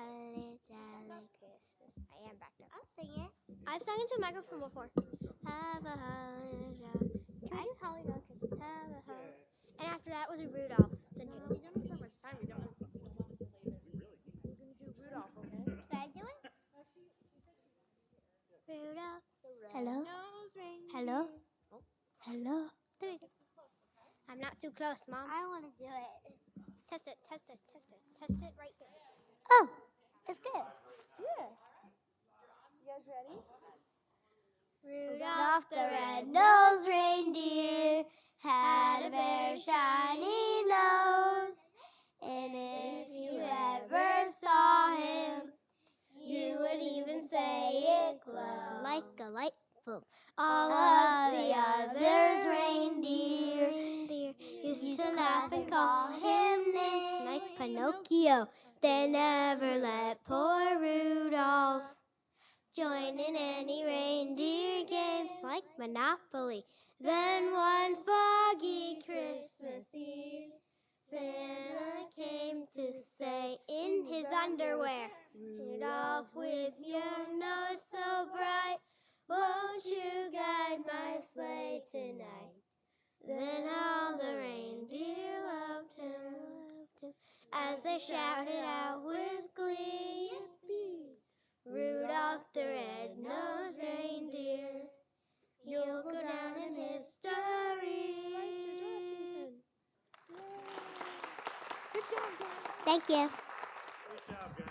holly jolly Christmas. I am backed up. I'll sing it. I've sung into a microphone before. Have a holly jolly. Can we do holly jolly Christmas? Have a holly. And after that was a Rudolph. The No, we don't have that much time. We don't have. We're gonna do Rudolph, okay? Should I do it? Rudolph. Hello. Hello. Hello. There we go. I'm not too close, Mom. I want to do it. Test it, test it, test it, test it right here. Oh, it's good. Yeah. You guys ready? Rudolph the red-nosed reindeer had a very shiny nose. And if you ever saw him, you would even say it glowed like a light bulb. All of the others reindeer used to laugh and call him names like Pinocchio. They never let poor Rudolph join in any reindeer games like Monopoly. Then one foggy Christmas Eve, Santa came to say in his underwear, Rudolph, with your nose so bright, won't you guide my sleigh tonight? Then all the reindeer loved him, as they shouted out with glee, Yippee! Rudolph the red-nosed reindeer, you'll go down in history. Good job, guys. Thank you. Good job, guys.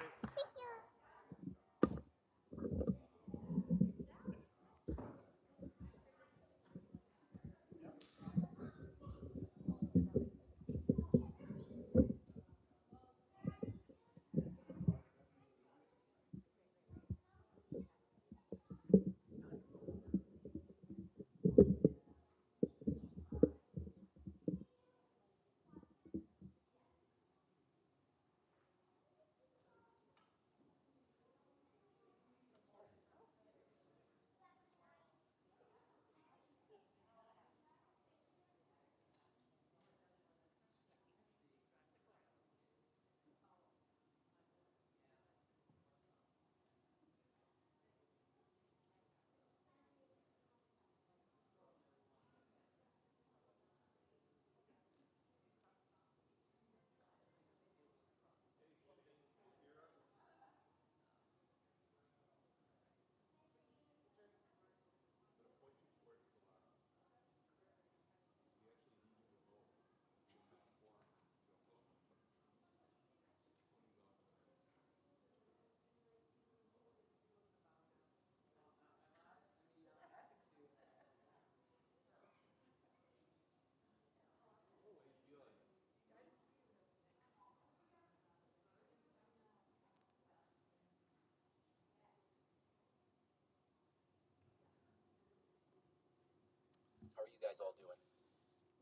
How are you guys all doing?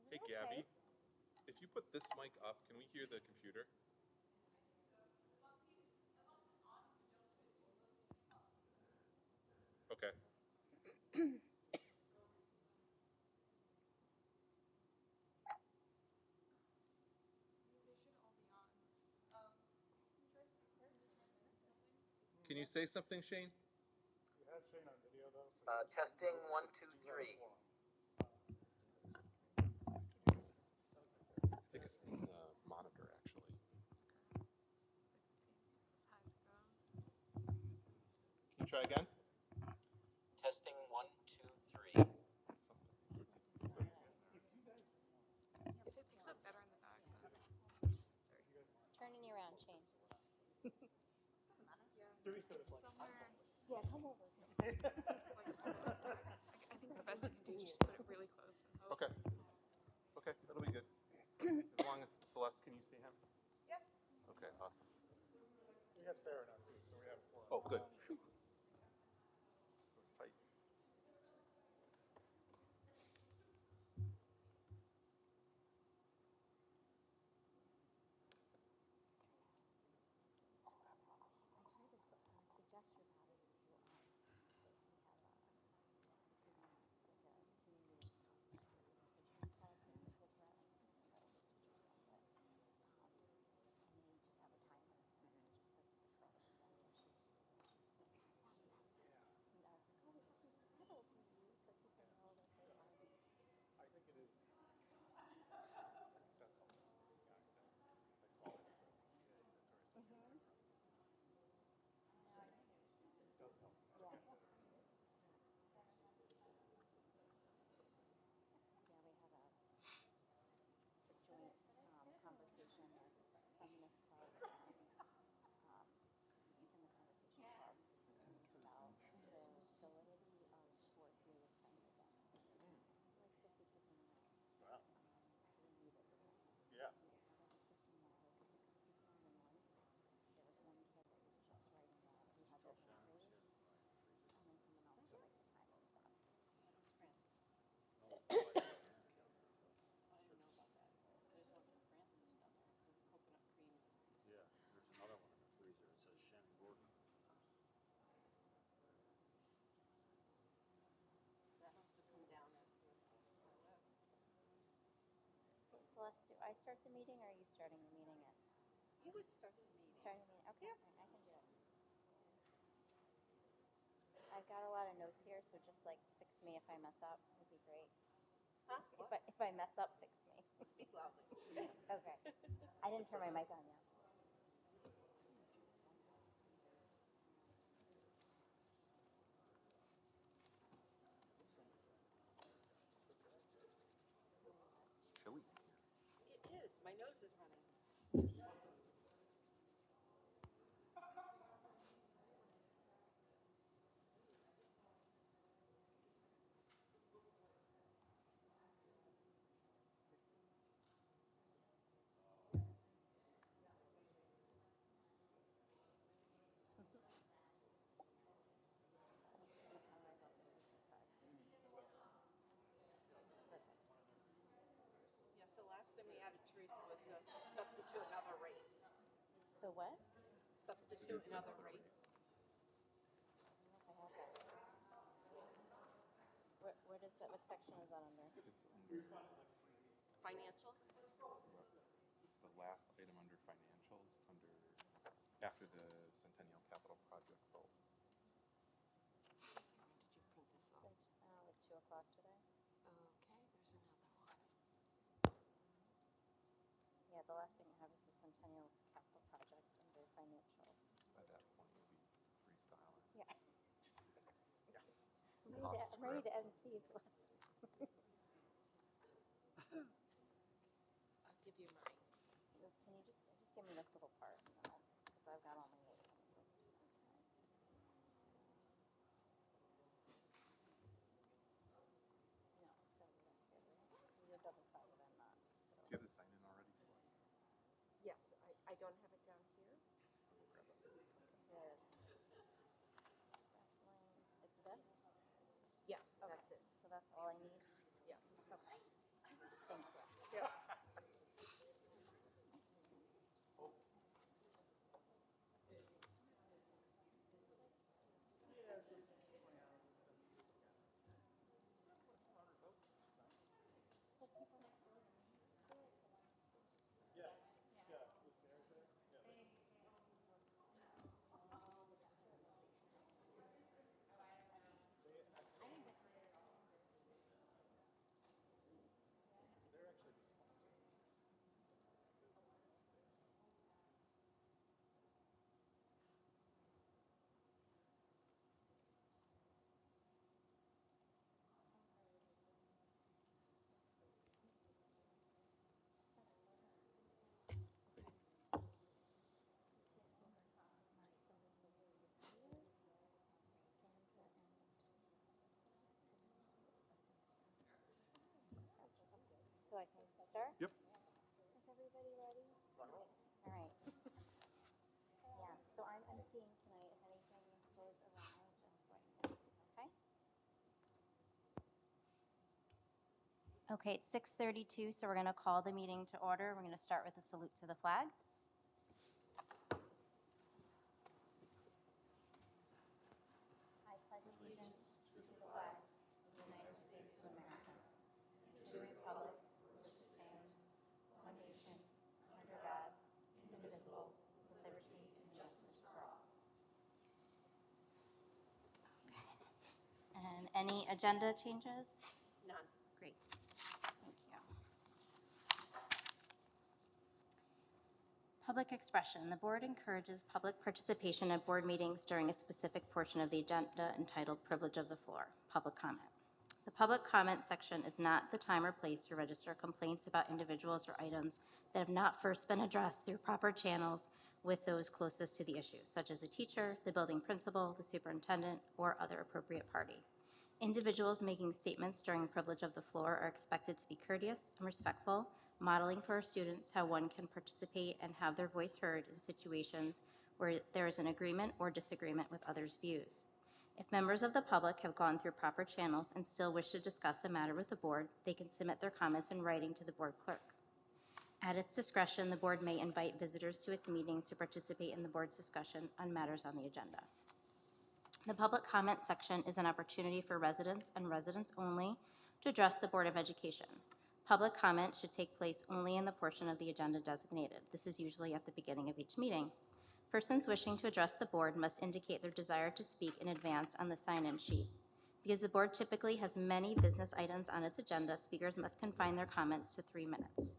Hey, Gabby, if you put this mic up, can we hear the computer? Okay. Can you say something, Shane? You have Shane on video though. So testing 1, 2, 3. I think it's in the monitor, actually. Can you try again? Testing 1, 2, 3. Turning you around, Shane. Yeah, come over. I think the best you can do is just put it really close. And Okay. Okay, that'll be good. As long as Celeste, can you see him? Yep. Okay, awesome. We have Sarah now too, so we have 4. Oh, good. Phew. That was tight. Celeste, do I start the meeting or are you starting the meeting at? You would start the meeting. Starting the meeting, okay, Yeah. I can do it. I've got a lot of notes here, so just like fix me if I mess up would be great. Huh? If I mess up, fix me. Speak loudly. Okay. I didn't turn my mic on yet. Chilly. It is. My nose is running. Yeah, so last thing we added, Teresa, was substitute and other rates. The what? Substitute and other rates. I don't know if I have that. What is that? What section is that under? It's under Financials? the last item under financials, after the Centennial Capital Project vote. Did you print this off? Like 2 o'clock today? Okay, there's another one. Yeah, the last thing I have is the Centennial Capital Project under financial. At that point, you'll be freestyling. Yeah. Yeah. I'm ready to MC. So I'll give you mine. can you just give me this little part, and then because I've got all my notes on this. No, it's gonna be right here, right? You're double-sided, I'm not. So. Do you have the sign in already, Celeste? Yes, I don't have it down here. I'll go grab it. Wrestling. It's this? Yes, Okay. that's it. So that's all I need? Yes. Okay. Thank you. Yeah. So I can start? Yep. Is everybody ready? All right. Yeah, so I'm emceeing tonight. If anything goes awry, just let me know, okay? Okay, it's 6:32, so we're going to call the meeting to order. We're going to start with a salute to the flag. I pledge allegiance to the flag of the United States of America, to the republic for which it stands, one nation, under God, indivisible, with liberty and justice for all. And any agenda changes? None. Great. Thank you. Public expression. The board encourages public participation at board meetings during a specific portion of the agenda entitled Privilege of the Floor, public comment. The public comment section is not the time or place to register complaints about individuals or items that have not first been addressed through proper channels with those closest to the issue, such as the teacher, the building principal, the superintendent, or other appropriate party. Individuals making statements during privilege of the floor are expected to be courteous and respectful, modeling for our students how one can participate and have their voice heard in situations where there is an agreement or disagreement with others' views. If members of the public have gone through proper channels and still wish to discuss a matter with the board, they can submit their comments in writing to the board clerk. At its discretion, the board may invite visitors to its meetings to participate in the board's discussion on matters on the agenda. The public comment section is an opportunity for residents and residents only to address the Board of Education. Public comment should take place only in the portion of the agenda designated. This is usually at the beginning of each meeting. Persons wishing to address the board must indicate their desire to speak in advance on the sign-in sheet. Because the board typically has many business items on its agenda, speakers must confine their comments to 3 minutes.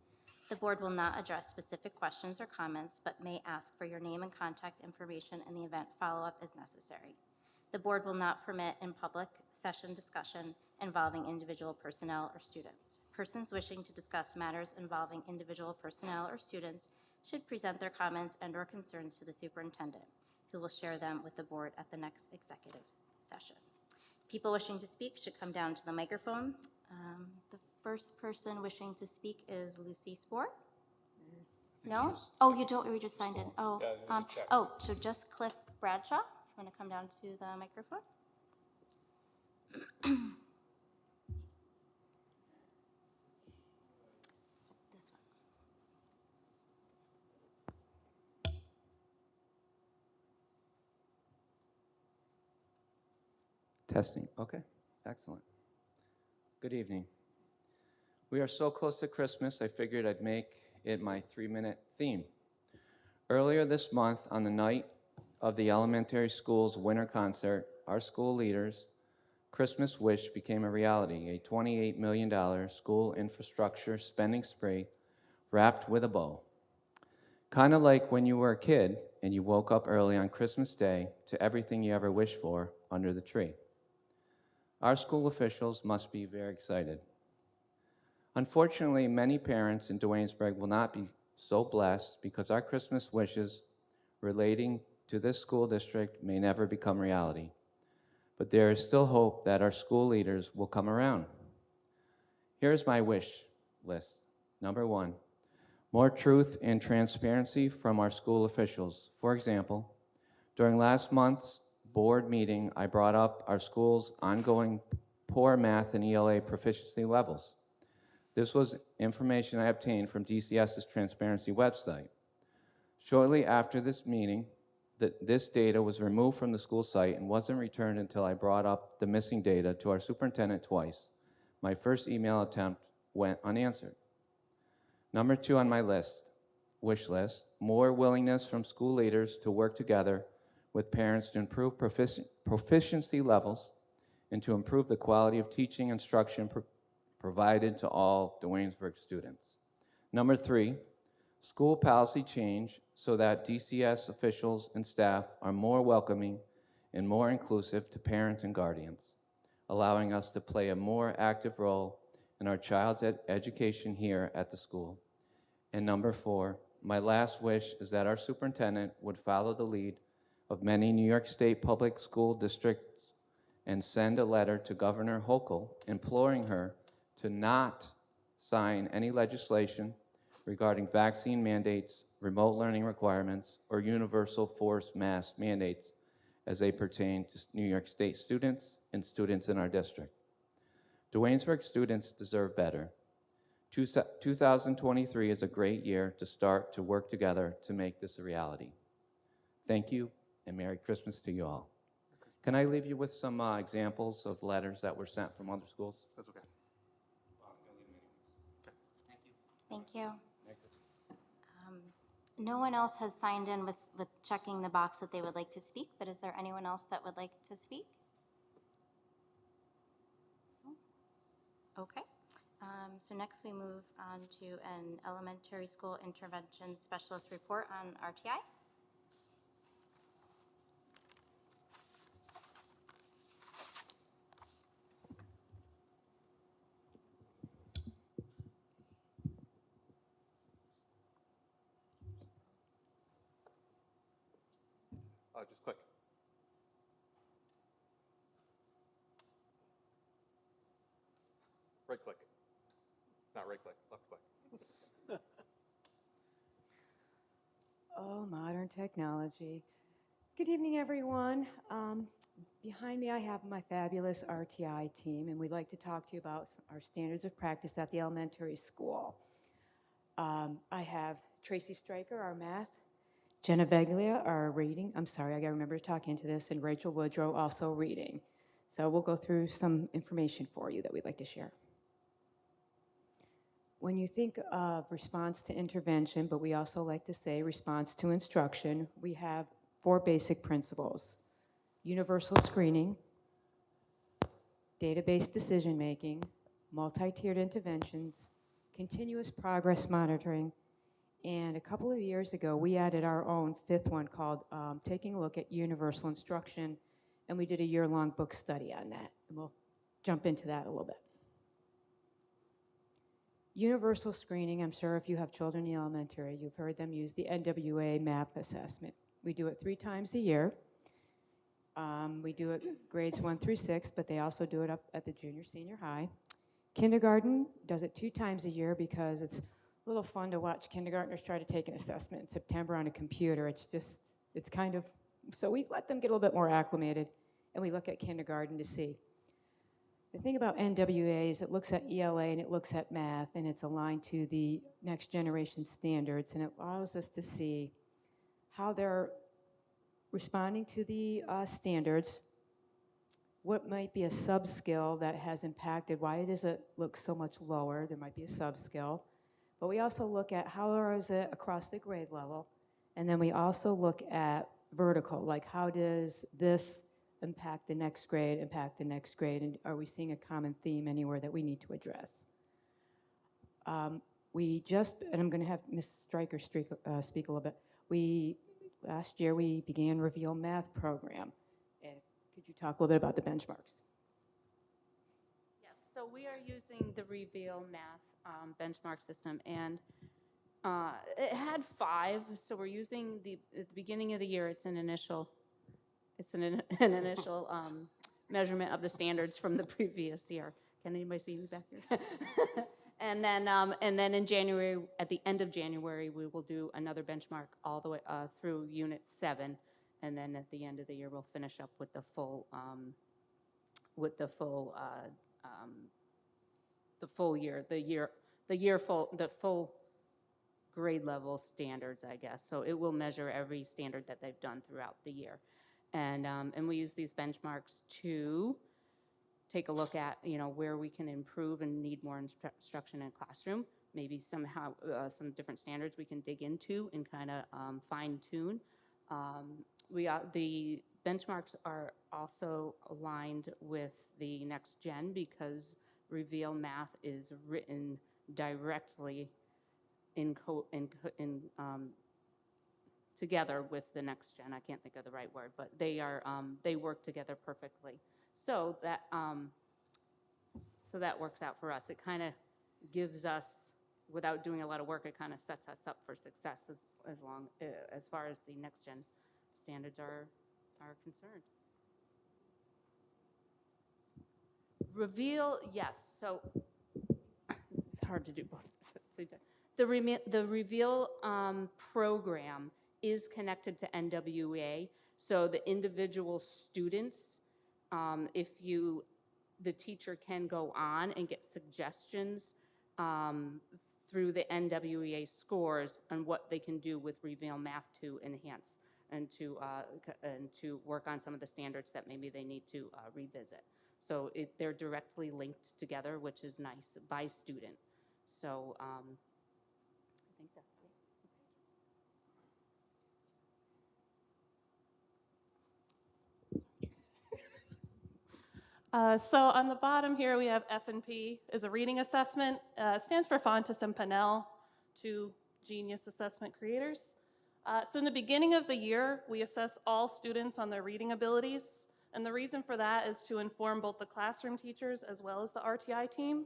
The board will not address specific questions or comments, but may ask for your name and contact information in the event follow-up is necessary. The board will not permit in public session discussion involving individual personnel or students. Persons wishing to discuss matters involving individual personnel or students should present their comments and/or concerns to the superintendent, who will share them with the board at the next executive session. People wishing to speak should come down to the microphone. The first person wishing to speak is Lucy Spore. No? Oh, you don't, we just signed in. Oh, so just Cliff Bradshaw. If you want to come down to the microphone. This one. Testing. Okay, excellent. Good evening. We are so close to Christmas, I figured I'd make it my 3-minute theme. Earlier this month, on the night of the elementary school's winter concert, our school leaders' Christmas wish became a reality, a $28 million school infrastructure spending spree wrapped with a bow. Kind of like when you were a kid and you woke up early on Christmas Day to everything you ever wished for under the tree. Our school officials must be very excited. Unfortunately, many parents in Duanesburg will not be so blessed because our Christmas wishes relating to this school district may never become reality. But there is still hope that our school leaders will come around. Here's my wish list. Number 1, more truth and transparency from our school officials. For example, during last month's board meeting, I brought up our school's ongoing poor math and ELA proficiency levels. This was information I obtained from DCS's transparency website. Shortly after this meeting, this data was removed from the school site and wasn't returned until I brought up the missing data to our superintendent twice. My first email attempt went unanswered. Number 2 on my wish list, more willingness from school leaders to work together with parents to improve proficiency levels and to improve the quality of teaching instruction provided to all Duanesburg students. Number 3, school policy change so that DCS officials and staff are more welcoming and more inclusive to parents and guardians, allowing us to play a more active role in our child's education here at the school. And number 4, my last wish is that our superintendent would follow the lead of many New York State public school districts and send a letter to Governor Hochul imploring her to not sign any legislation regarding vaccine mandates, remote learning requirements, or universal forced mask mandates as they pertain to New York State students and students in our district. Duanesburg students deserve better. 2023 is a great year to start to work together to make this a reality. Thank you, and Merry Christmas to you all. Can I leave you with some examples of letters that were sent from other schools? That's okay. Thank you. No one else has signed in with checking the box that they would like to speak, but is there anyone else that would like to speak? No? Okay. So next we move on to an elementary school intervention specialist report on RTI. Just click. Right click. Not right click, left click. Oh, modern technology. Good evening, everyone. Behind me, I have my fabulous RTI team, and we'd like to talk to you about our standards of practice at the elementary school. I have Tracy Stryker, our math, Jenna Veglia, our reading. I'm sorry, I got to remember to talk into this, and Rachel Woodrow, also reading. So we'll go through some information for you that we'd like to share. When you think of response to intervention, but we also like to say response to instruction, we have 4 basic principles: universal screening, database decision-making, multi-tiered interventions, continuous progress monitoring, and a couple of years ago, we added our own 5th one called Taking a Look at Universal Instruction, and we did a year-long book study on that, and we'll jump into that a little bit. Universal screening, I'm sure if you have children in the elementary, you've heard them use the NWA MAP assessment. We do it 3 times a year. We do it grades 1 through 6, but they also do it up at the junior, senior high. Kindergarten does it 2 times a year because it's a little fun to watch kindergartners try to take an assessment in September on a computer. It's kind of, so we let them get a little bit more acclimated, and we look at kindergarten to see. The thing about NWA is it looks at ELA and it looks at math, and it's aligned to the next generation standards, and it allows us to see how they're responding to the standards, what might be a sub-skill that has impacted, why does it look so much lower? There might be a sub-skill. But we also look at how is it across the grade level, and then we also look at vertical, like how does this impact the next grade, and are we seeing a common theme anywhere that we need to address? And I'm going to have Ms. Stryker speak a little bit. Last year we began Reveal Math program. And could you talk a little bit about the benchmarks? Yes, so we are using the Reveal Math benchmark system, and it had 5, so we're using at the beginning of the year, it's an initial measurement of the standards from the previous year. Can anybody see me back here? And then in January, at the end of January, we will do another benchmark all the way through Unit 7, and then at the end of the year, we'll finish up with the full full grade level standards, I guess. So it will measure every standard that they've done throughout the year. And we use these benchmarks to take a look at, where we can improve and need more instruction in a classroom. Maybe somehow some different standards we can dig into and kind of fine tune. The benchmarks are also aligned with the next gen because Reveal Math is written directly together with the next gen. I can't think of the right word, but they work together perfectly. So that works out for us. It kind of gives us, without doing a lot of work, it kind of sets us up for success as far as the next gen standards are concerned. Reveal, yes. So this is hard to do both. The Reveal program is connected to NWA, so the individual students, the teacher can go on and get suggestions through the NWA scores on what they can do with Reveal Math to enhance and to work on some of the standards that maybe they need to revisit. So they're directly linked together, which is nice, by student. So I think that's it. So on the bottom here, we have F&P is a reading assessment. It stands for Fontes and Pinnell, 2 genius assessment creators. So in the beginning of the year, we assess all students on their reading abilities. And the reason for that is to inform both the classroom teachers as well as the RTI team.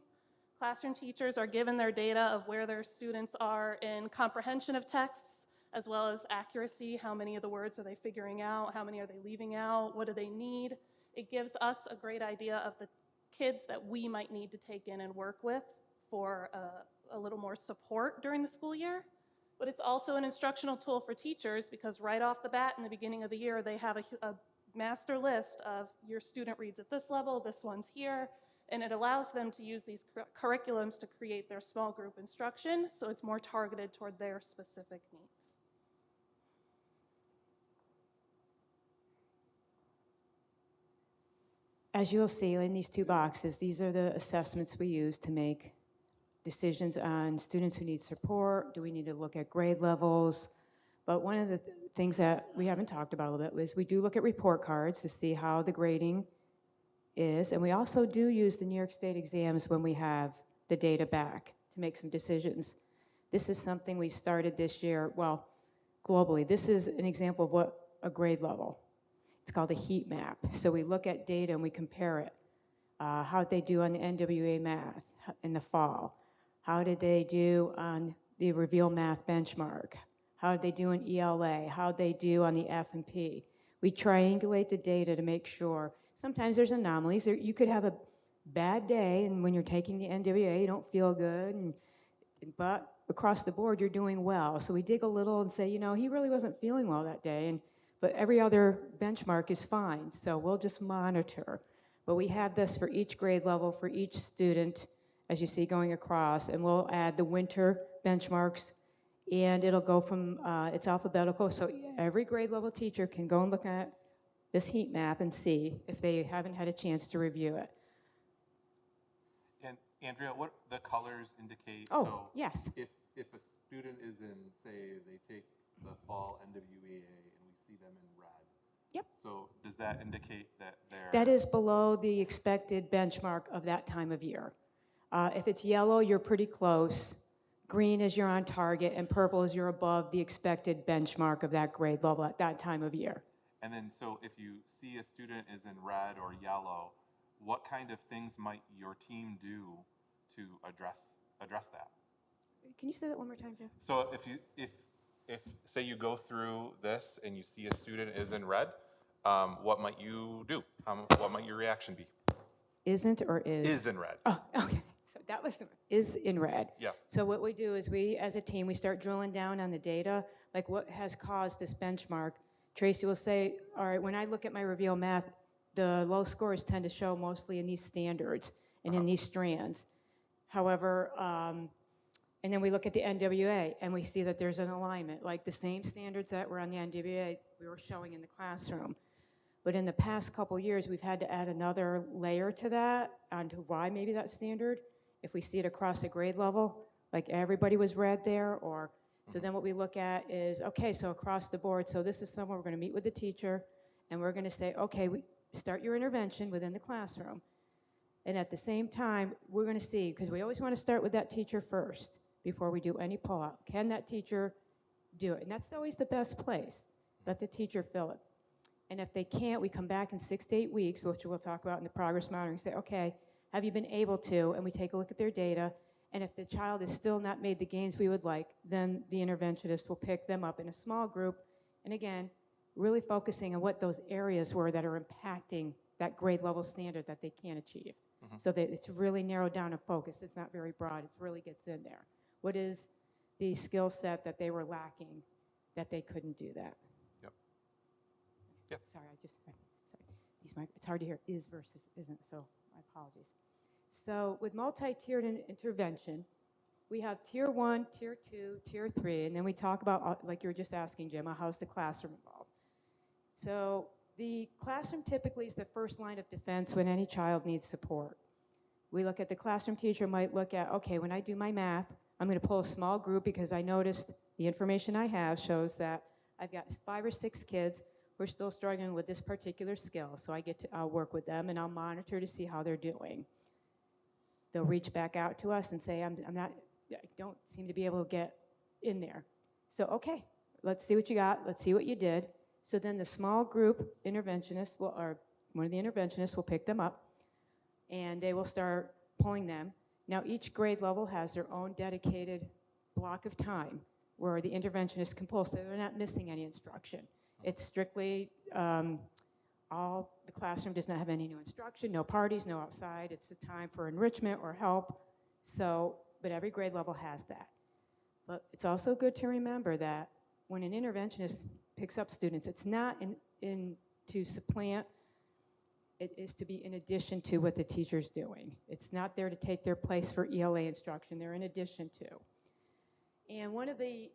Classroom teachers are given their data of where their students are in comprehension of texts, as well as accuracy. How many of the words are they figuring out? How many are they leaving out? What do they need? It gives us a great idea of the kids that we might need to take in and work with for a little more support during the school year. But it's also an instructional tool for teachers because right off the bat in the beginning of the year, they have a master list of your student reads at this level, this one's here, and it allows them to use these curriculums to create their small group instruction, so it's more targeted toward their specific needs. As you'll see in these 2 boxes, these are the assessments we use to decisions on students who need support. Do we need to look at grade levels? But one of the things that we haven't talked about a little bit was we do look at report cards to see how the grading is. And we also do use the New York State exams when we have the data back to make some decisions. This is something we started this year, well, globally. This is an example of what a grade level. It's called a heat map. So we look at data and we compare it. How did they do on the NWA math in the fall? How did they do on the Reveal Math benchmark? How did they do in ELA? How did they do on the F&P? We triangulate the data to make sure. Sometimes there's anomalies. You could have a bad day, and when you're taking the NWA, you don't feel good, but across the board, you're doing well. So we dig a little and say, you know, he really wasn't feeling well that day, but every other benchmark is fine. So we'll just monitor. But we have this for each grade level, for each student, as you see going across, and we'll add the winter benchmarks, and it'll go from, it's alphabetical, so every grade level teacher can go and look at this heat map and see if they haven't had a chance to review it. And Andrea, what the colors indicate? Oh, so yes. If a student is in, say, they take the fall NWEA and we see them in red. Yep. So does that indicate that they're... That is below the expected benchmark of that time of year. If it's yellow, you're pretty close. Green is you're on target, and purple is you're above the expected benchmark of that grade level at that time of year. And then, so if you see a student is in red or yellow, what kind of things might your team do to address that? Can you say that one more time, Jeff? So if say you go through this and you see a student is in red, what might you do? What might your reaction be? Isn't or is? Is in red. Oh, okay. So that was is in red. Yeah. So what we do is we, as a team, we start drilling down on the data, like what has caused this benchmark. Tracy will say, all right, when I look at my Reveal Math, the low scores tend to show mostly in these standards and in these strands. However, and then we look at the NWA and we see that there's an alignment, like the same standards that were on the NWA we were showing in the classroom. But in the past couple years, we've had to add another layer to that onto why maybe that standard, if we see it across a grade level, like everybody was red there, or so then what we look at is, okay, so across the board, so this is somewhere we're going to meet with the teacher, and we're going to say, okay, we start your intervention within the classroom. And at the same time, we're going to see, because we always want to start with that teacher first before we do any pull-out. Can that teacher do it? And that's always the best place. Let the teacher fill it. And if they can't, we come back in 6 to 8 weeks, which we'll talk about in the progress monitoring, say, okay, have you been able to? And we take a look at their data. And if the child has still not made the gains we would like, then the interventionist will pick them up in a small group. And again, really focusing on what those areas were that are impacting that grade level standard that they can't achieve. So that it's really narrowed down and focused. It's not very broad. It really gets in there. What is the skill set that they were lacking that they couldn't do that? Yep. Sorry, it's hard to hear is versus isn't, so my apologies. So with multi-tiered intervention, we have tier 1, tier 2, tier 3, and then we talk about, like you were just asking, Jim, how's the classroom involved? So the classroom typically is the first line of defense when any child needs support. We look at the classroom teacher might look at, okay, when I do my math, I'm going to pull a small group because I noticed the information I have shows that I've got 5 or 6 kids who are still struggling with this particular skill. So I'll work with them and I'll monitor to see how they're doing. They'll reach back out to us and say, I don't seem to be able to get in there. So, okay, let's see what you got. Let's see what you did. So then the small group interventionist or one of the interventionists will pick them up and they will start pulling them. Now each grade level has their own dedicated block of time where the interventionist can pull, so they're not missing any instruction. It's strictly, the classroom does not have any new instruction, no parties, no outside. It's the time for enrichment or help. So, but every grade level has that. But it's also good to remember that when an interventionist picks up students, it's not to supplant, it is to be in addition to what the teacher's doing. It's not there to take their place for ELA instruction, they're in addition to. And one of the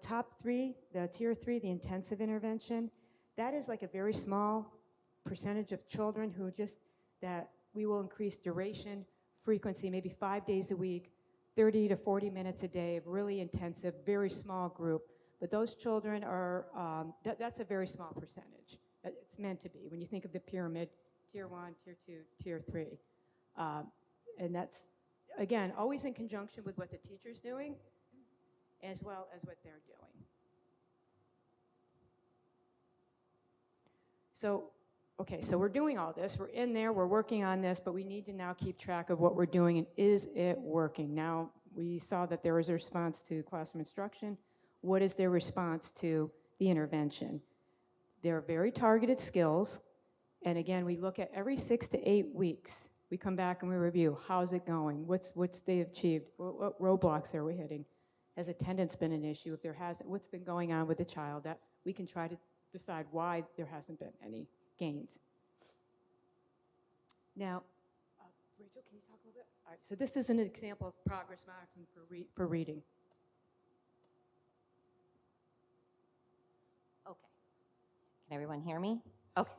top 3, the tier 3, the intensive intervention, that is like a very small percentage of children who that we will increase duration, frequency, maybe 5 days a week, 30 to 40 minutes a day of really intensive, very small group. But those children are, that's a very small percentage. It's meant to be. When you think of the pyramid, tier 1, tier 2, tier 3. And that's, again, always in conjunction with what the teacher's doing as well as what they're doing. So, okay, so we're doing all this. We're in there, we're working on this, but we need to now keep track of what we're doing and is it working? Now, we saw that there was a response to classroom instruction. What is their response to the intervention? They're very targeted skills. And again, we look at every 6 to 8 weeks. We come back and we review. How's it going? What's they achieved? What roadblocks are we hitting? Has attendance been an issue? If there hasn't, what's been going on with the child? That we can try to decide why there hasn't been any gains. Now, Rachel, can you talk a little bit? All right, so this is an example of progress monitoring for reading. Okay. Can everyone hear me? Okay.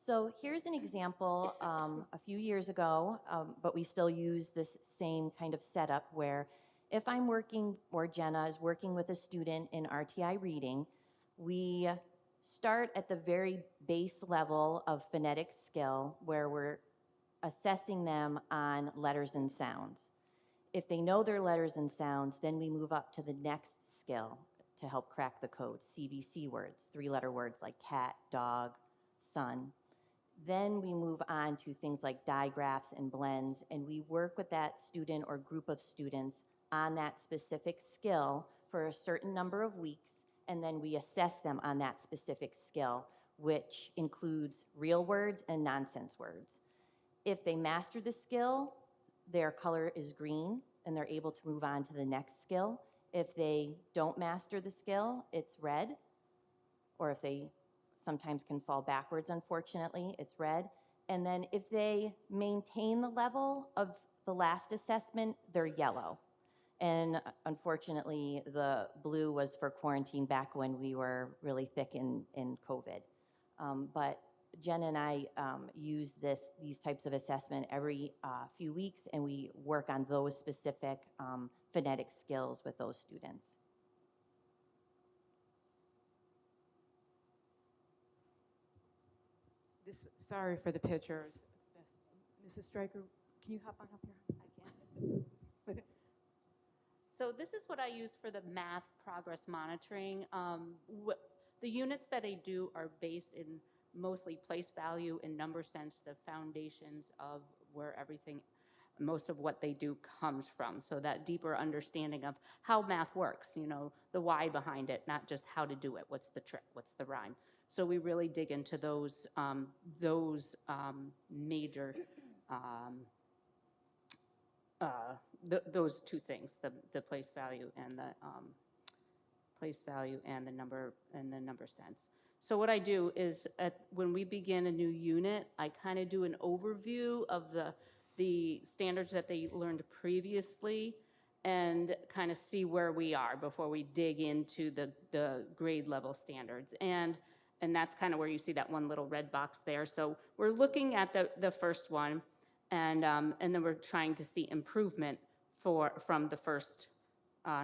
So here's an example a few years ago, but we still use this same kind of setup where if I'm working, or Jenna is working with a student in RTI reading, we start at the very base level of phonetic skill where we're assessing them on letters and sounds. If they know their letters and sounds, then we move up to the next skill to help crack the code, CVC words, 3-letter words like cat, dog, sun. Then we move on to things like digraphs and blends, and we work with that student or group of students on that specific skill for a certain number of weeks, and then we assess them on that specific skill, which includes real words and nonsense words. If they master the skill, their color is green, and they're able to move on to the next skill. If they don't master the skill, it's red, or if they sometimes can fall backwards, unfortunately, it's red. And then if they maintain the level of the last assessment, they're yellow. And unfortunately, the blue was for quarantine back when we were really thick in COVID. But Jen and I use these types of assessment every few weeks, and we work on those specific phonetic skills with those students. Sorry for the pictures. Mrs. Stryker, can you hop on up here? I can. So this is what I use for the math progress monitoring. The units that I do are based in mostly place value and number sense, the foundations of where everything, most of what they do comes from. So that deeper understanding of how math works, you know, the why behind it, not just how to do it, what's the trick, what's the rhyme. So we really dig into those major, those two things, the place value and the number sense. So what I do is when we begin a new unit, I kind of do an overview of the standards that they learned previously and kind of see where we are before we dig into the grade level standards. And that's kind of where you see that one little red box there. So we're looking at the first one, and then we're trying to see improvement from the first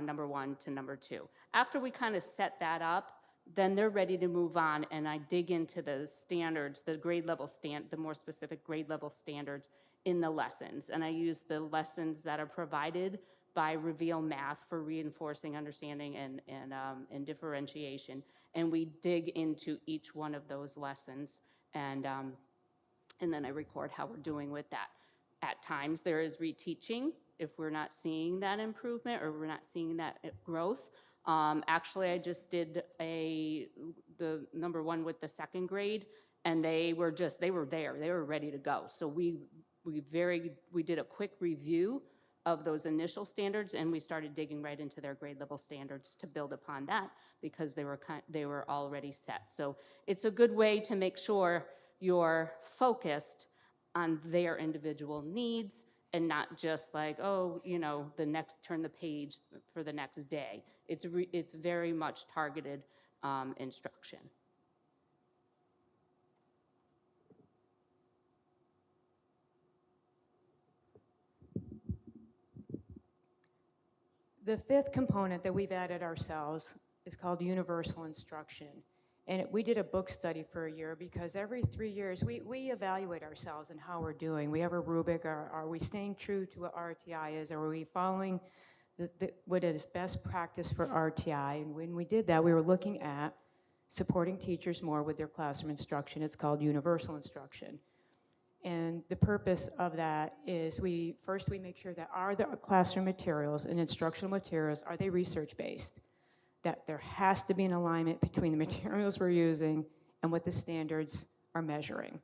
number 1 to number 2. After we kind of set that up, then they're ready to move on, and I dig into the standards, the grade level the more specific grade level standards in the lessons. And I use the lessons that are provided by Reveal Math for reinforcing understanding and differentiation. And we dig into each one of those lessons, and then I record how we're doing with that. At times there is reteaching if we're not seeing that improvement or we're not seeing that growth. Actually, I just did the number 1 with the 2nd grade, and they were there, they were ready to go. So we did a quick review of those initial standards, and we started digging right into their grade level standards to build upon that because they were already set. So it's a good way to make sure you're focused on their individual needs and not just like, oh, you know, turn the page for the next day. It's very much targeted instruction. The fifth component that we've added ourselves is called universal instruction. And we did a book study for a year because every 3 years we evaluate ourselves and how we're doing. We have a rubric. Are we staying true to what RTI is? Or are we following what is best practice for RTI? And when we did that, we were looking at supporting teachers more with their classroom instruction. It's called universal instruction. And the purpose of that is we make sure that are the classroom materials and instructional materials, are they research-based? That there has to be an alignment between the materials we're using and what the standards are measuring.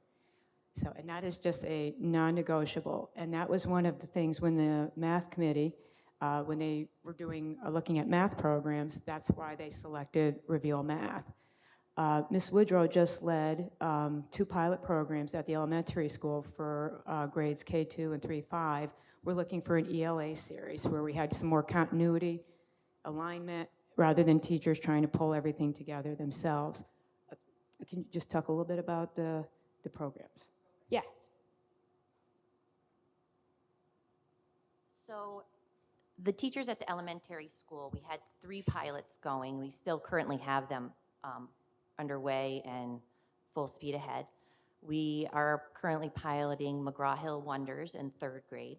So, and that is just a non-negotiable. And that was one of the things when the math committee, when they were looking at math programs, that's why they selected Reveal Math. Ms. Woodrow just led 2 pilot programs at the elementary school for grades K2 and 3-5. We're looking for an ELA series where we had some more continuity, alignment, rather than teachers trying to pull everything together themselves. Can you just talk a little bit about the programs? Yeah. So the teachers at the elementary school, we had 3 pilots going. We still currently have them underway and full speed ahead. We are currently piloting McGraw-Hill Wonders in 3rd grade.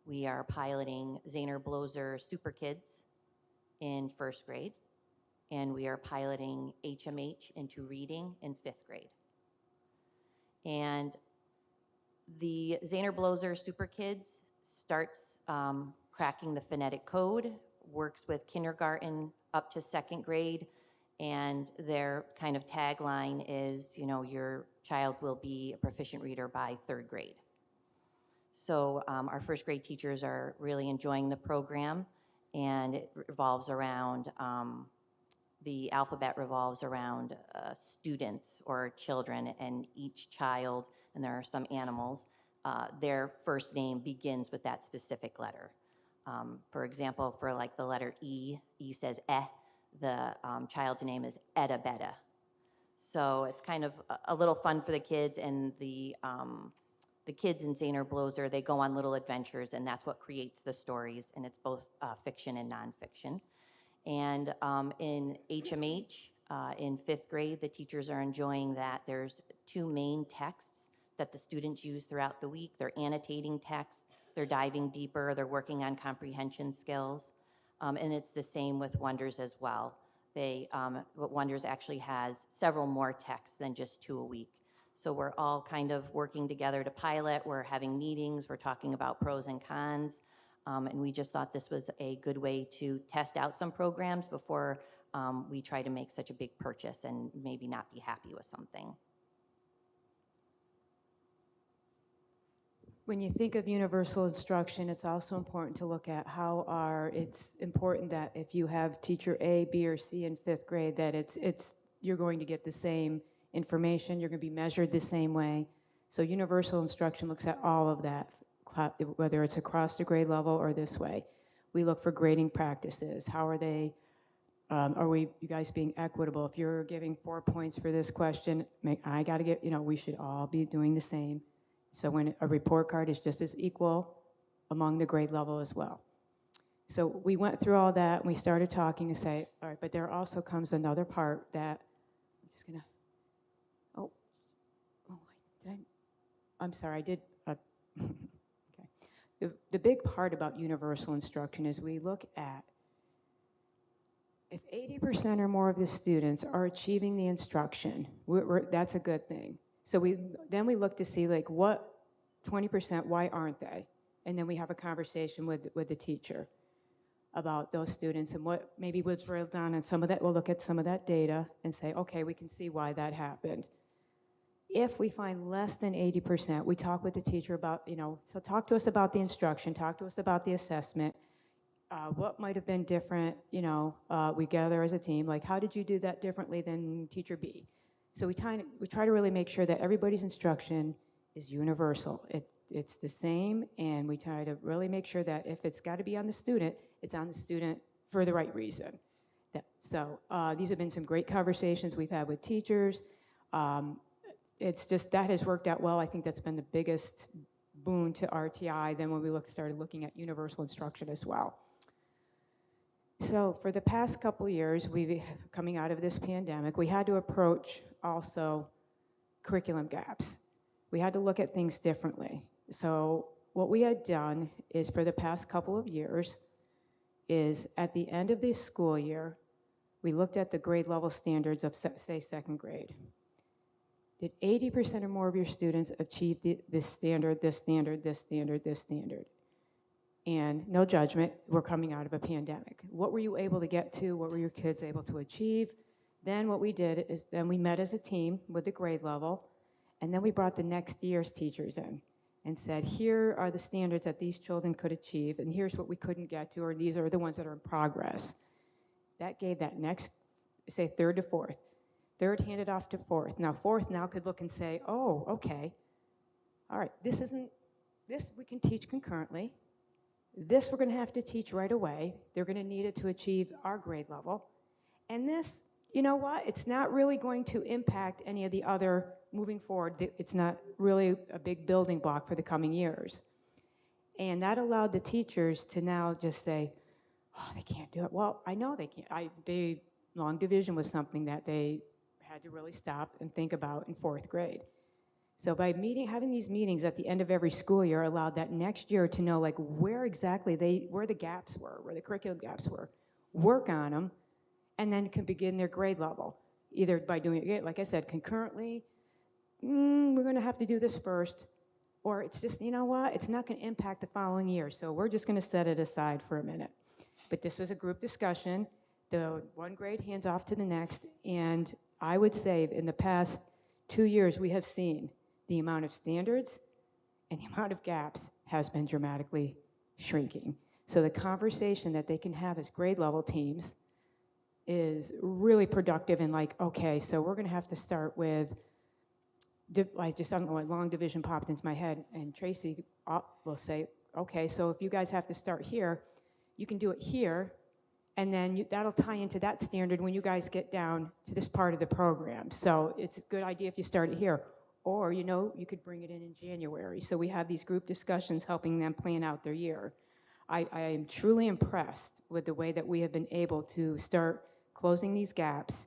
We are piloting Zahner Bloser Super Kids in 1st grade. And we are piloting HMH into reading in 5th grade. And the Zahner Bloser Super Kids starts cracking the phonetic code, works with kindergarten up to 2nd grade, and their kind of tagline is, you know, your child will be a proficient reader by 3rd grade. So our 1st grade teachers are really enjoying the program, and it revolves around, the alphabet revolves around students or children, and each child, and there are some animals, their first name begins with that specific letter. For example, for like the letter E says eh, the child's name is Etta Betta. So it's kind of a little fun for the kids, and the kids in Zahner Bloser, they go on little adventures, and that's what creates the stories, and it's both fiction and nonfiction. And in HMH, in 5th grade, the teachers are enjoying that. There's 2 main texts that the students use throughout the week. They're annotating text, they're diving deeper, they're working on comprehension skills. And it's the same with Wonders as well. Wonders actually has several more texts than just 2 a week. So we're all kind of working together to pilot. We're having meetings, we're talking about pros and cons. And we just thought this was a good way to test out some programs before we try to make such a big purchase and maybe not be happy with something. When you think of universal instruction, it's also important to look at it's important that if you have teacher A, B, or C in 5th grade, that you're going to get the same information, you're going to be measured the same way. So universal instruction looks at all of that, whether it's across the grade level or this way. We look for grading practices. How are they, you guys being equitable? If you're giving 4 points for this question, I got to get, we should all be doing the same. So when a report card is just as equal among the grade level as well. So we went through all that, and we started talking and say, all right, but there also comes another part that, I'm just gonna, I'm sorry, I did, okay. The big part about universal instruction is we look at if 80% or more of the students are achieving the instruction, that's a good thing. So then we look to see like what 20%, why aren't they? And then we have a conversation with the teacher about those students and what maybe we'll drill down on some of that. We'll look at some of that data and say, okay, we can see why that happened. If we find less than 80%, we talk with the teacher about, so talk to us about the instruction, talk to us about the assessment, what might have been different, we gather as a team, like how did you do that differently than teacher B? So we try to really make sure that everybody's instruction is universal. It's the same, and we try to really make sure that if it's got to be on the student, it's on the student for the right reason. So these have been some great conversations we've had with teachers. It's just, that has worked out well. I think that's been the biggest boon to RTI. Then when we started looking at universal instruction as well. So for the past couple years, coming out of this pandemic, we had to approach also curriculum gaps. We had to look at things differently. So what we had done is for the past couple of years is at the end of the school year, we looked at the grade level standards of, say, second grade. Did 80% or more of your students achieve this standard, this standard, this standard, this standard? And no judgment, we're coming out of a pandemic. What were you able to get to? What were your kids able to achieve? Then what we did is then we met as a team with the grade level, and then we brought the next year's teachers in and said, here are the standards that these children could achieve, and here's what we couldn't get to, or these are the ones that are in progress. That gave that next, say, third to fourth. Third handed off to fourth. Now fourth now could look and say, oh, okay, all right, this we can teach concurrently. This we're going to have to teach right away. They're going to need it to achieve our grade level. And this, you know what, it's not really going to impact any of the other moving forward. It's not really a big building block for the coming years. And that allowed the teachers to now just say, oh, they can't do it. Well, I know they can't. Long division was something that they had to really stop and think about in fourth grade. So by having these meetings at the end of every school year allowed that next year to know like where exactly where the gaps were, where the curriculum gaps were, work on them, and then can begin their grade level, either by doing it, like I said, concurrently, we're gonna have to do this first, or it's just, you know what, it's not gonna impact the following year, so we're just gonna set it aside for a minute. But this was a group discussion, the one grade hands off to the next, and I would say in the past 2 years we have seen the amount of standards and the amount of gaps has been dramatically shrinking. So the conversation that they can have as grade level teams is really productive and like, okay, so we're gonna have to start with, I don't know, long division popped into my head, and Tracy will say, okay, so if you guys have to start here, you can do it here, and then that'll tie into that standard when you guys get down to this part of the program. So it's a good idea if you start it here. Or, you know, you could bring it in January. So we have these group discussions helping them plan out their year. I am truly impressed with the way that we have been able to start closing these gaps,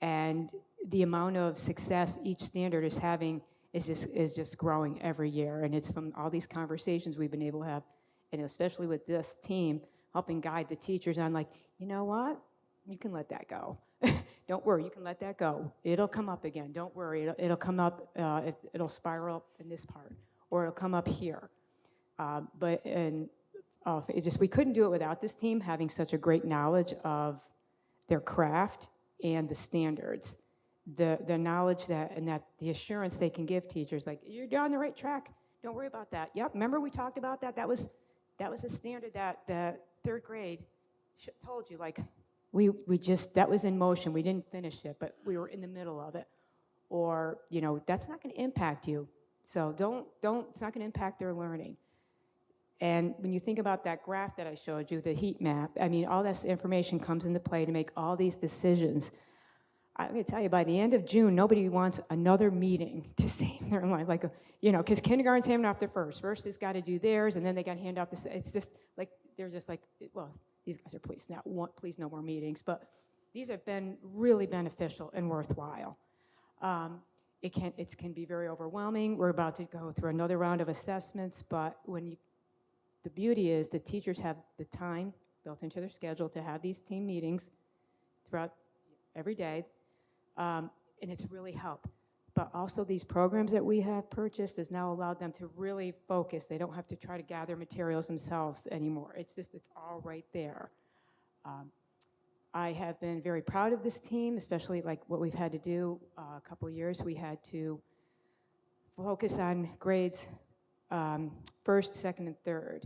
and the amount of success each standard is having is just growing every year. And it's from all these conversations we've been able to have, and especially with this team, helping guide the teachers on like, you know what, you can let that go. Don't worry, you can let that go. It'll come up again. Don't worry, it'll come up, it'll spiral in this part, or it'll come up here. It's just, we couldn't do it without this team having such a great knowledge of their craft and the standards. The knowledge and the assurance they can give teachers, like, you're on the right track. Don't worry about that. Yep, remember we talked about that? That was a standard that the third grade told you, like, that was in motion. We didn't finish it, but we were in the middle of it. Or, you know, that's not going to impact you. So it's not going to impact their learning. And when you think about that graph that I showed you, the heat map, I mean, all this information comes into play to make all these decisions. I'm going to tell you, by the end of June, nobody wants another meeting to save their life. Like, you know, because kindergarten's handing off their first. First has got to do theirs, and then they got to hand off the, it's just like, they're just like, well, these guys are please no more meetings, but these have been really beneficial and worthwhile. It can be very overwhelming. We're about to go through another round of assessments, but the beauty is the teachers have the time built into their schedule to have these team meetings throughout every day, and it's really helped. But also these programs that we have purchased has now allowed them to really focus. They don't have to try to gather materials themselves anymore. It's all right there. I have been very proud of this team, especially like what we've had to do a couple of years. We had to focus on grades first, second, and third.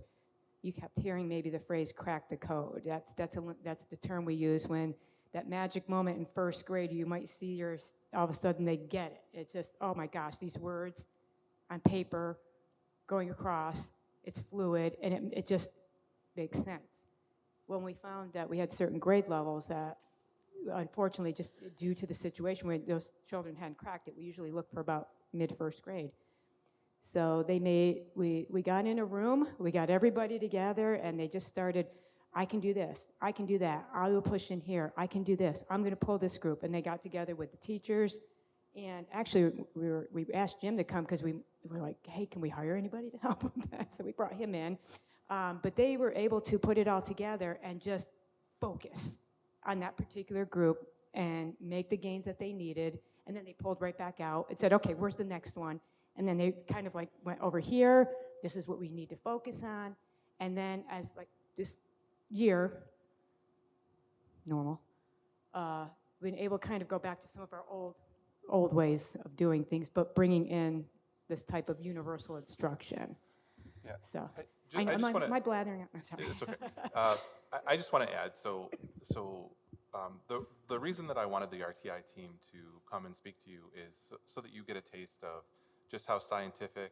You kept hearing maybe the phrase "crack the code." That's the term we use when that magic moment in first grade, you might see all of a sudden they get it. It's just, oh my gosh, these words on paper going across, it's fluid, and it just makes sense. When we found that we had certain grade levels that, unfortunately, just due to the situation where those children hadn't cracked it, we usually look for about mid-first grade. So we got in a room, we got everybody together, and they just started I can do this, I can do that, I will push in here, I can do this, I'm going to pull this group. And they got together with the teachers. And actually, we asked Jim to come because we were like, hey, can we hire anybody to help with that? So we brought him in. But they were able to put it all together and just focus on that particular group and make the gains that they needed. And then they pulled right back out and said, okay, where's the next one? And then they kind of like went over here. This is what we need to focus on. And then as like this year, normal, been able to kind of go back to some of our old ways of doing things, but bringing in this type of universal instruction. Yeah. So, I just am wanna, I blathering? I'm sorry. It's okay. I just want to add, the reason that I wanted the RTI team to come and speak to you is so that you get a taste of just how scientific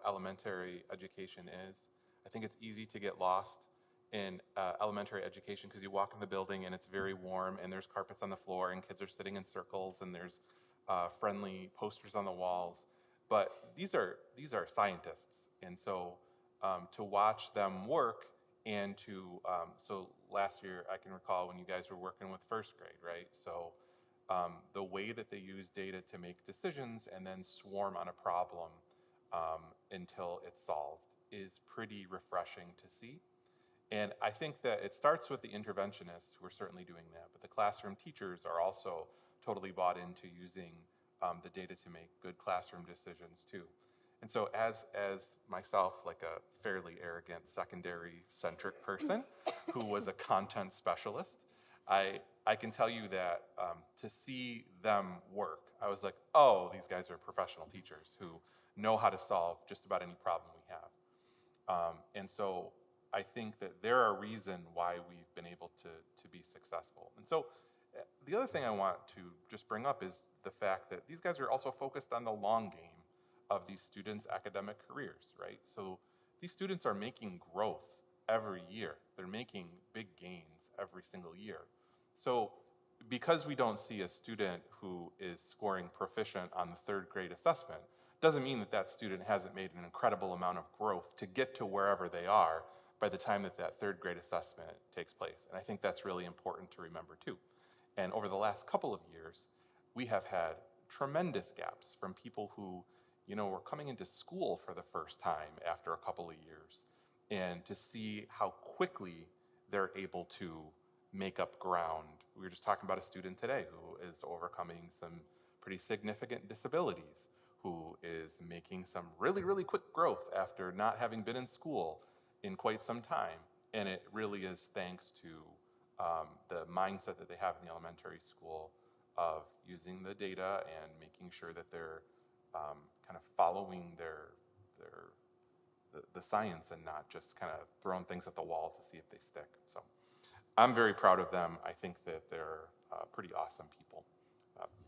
elementary education is. I think it's easy to get lost in elementary education because you walk in the building and it's very warm and there's carpets on the floor and kids are sitting in circles and there's friendly posters on the walls. But these are scientists, and so to watch them work and to so last year I can recall when you guys were working with first grade, right? So the way that they use data to make decisions and then swarm on a problem until it's solved is pretty refreshing to see. And I think that it starts with the interventionists who are certainly doing that, but the classroom teachers are also totally bought into using the data to make good classroom decisions too. And so as myself, like a fairly arrogant secondary-centric person who was a content specialist, I can tell you that to see them work, I was like, oh, these guys are professional teachers who know how to solve just about any problem we have. And so I think that they're a reason why we've been able to be successful. And so the other thing I want to just bring up is the fact that these guys are also focused on the long game of these students' academic careers, right? So these students are making growth every year. They're making big gains every single year. So because we don't see a student who is scoring proficient on the third grade assessment, doesn't mean that that student hasn't made an incredible amount of growth to get to wherever they are by the time that that third grade assessment takes place. And I think that's really important to remember too. And over the last couple of years, we have had tremendous gaps from people who, you know, were coming into school for the first time after a couple of years, and to see how quickly they're able to make up ground. We were just talking about a student today who is overcoming some pretty significant disabilities, who is making some really, really quick growth after not having been in school in quite some time. And it really is thanks to the mindset that they have in the elementary school of using the data and making sure that they're kind of following the science and not just kind of throwing things at the wall to see if they stick. So I'm very proud of them. I think that they're pretty awesome people.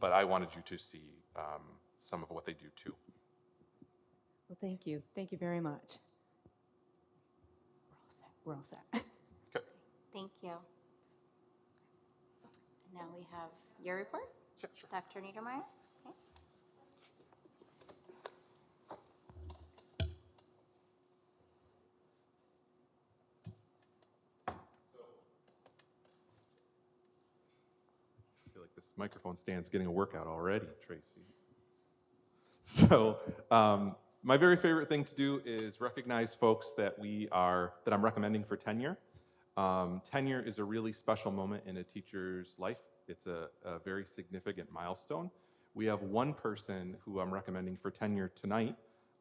But I wanted you to see some of what they do too. Well, thank you. Thank you very much. We're all set. Okay. Thank you. Now we have your report. Yeah, sure. Dr. Niedermeyer. Okay. I feel like this microphone stand's getting a workout already, Tracy. So my very favorite thing to do is recognize folks that I'm recommending for tenure. Tenure is a really special moment in a teacher's life. It's a very significant milestone. We have one person who I'm recommending for tenure tonight,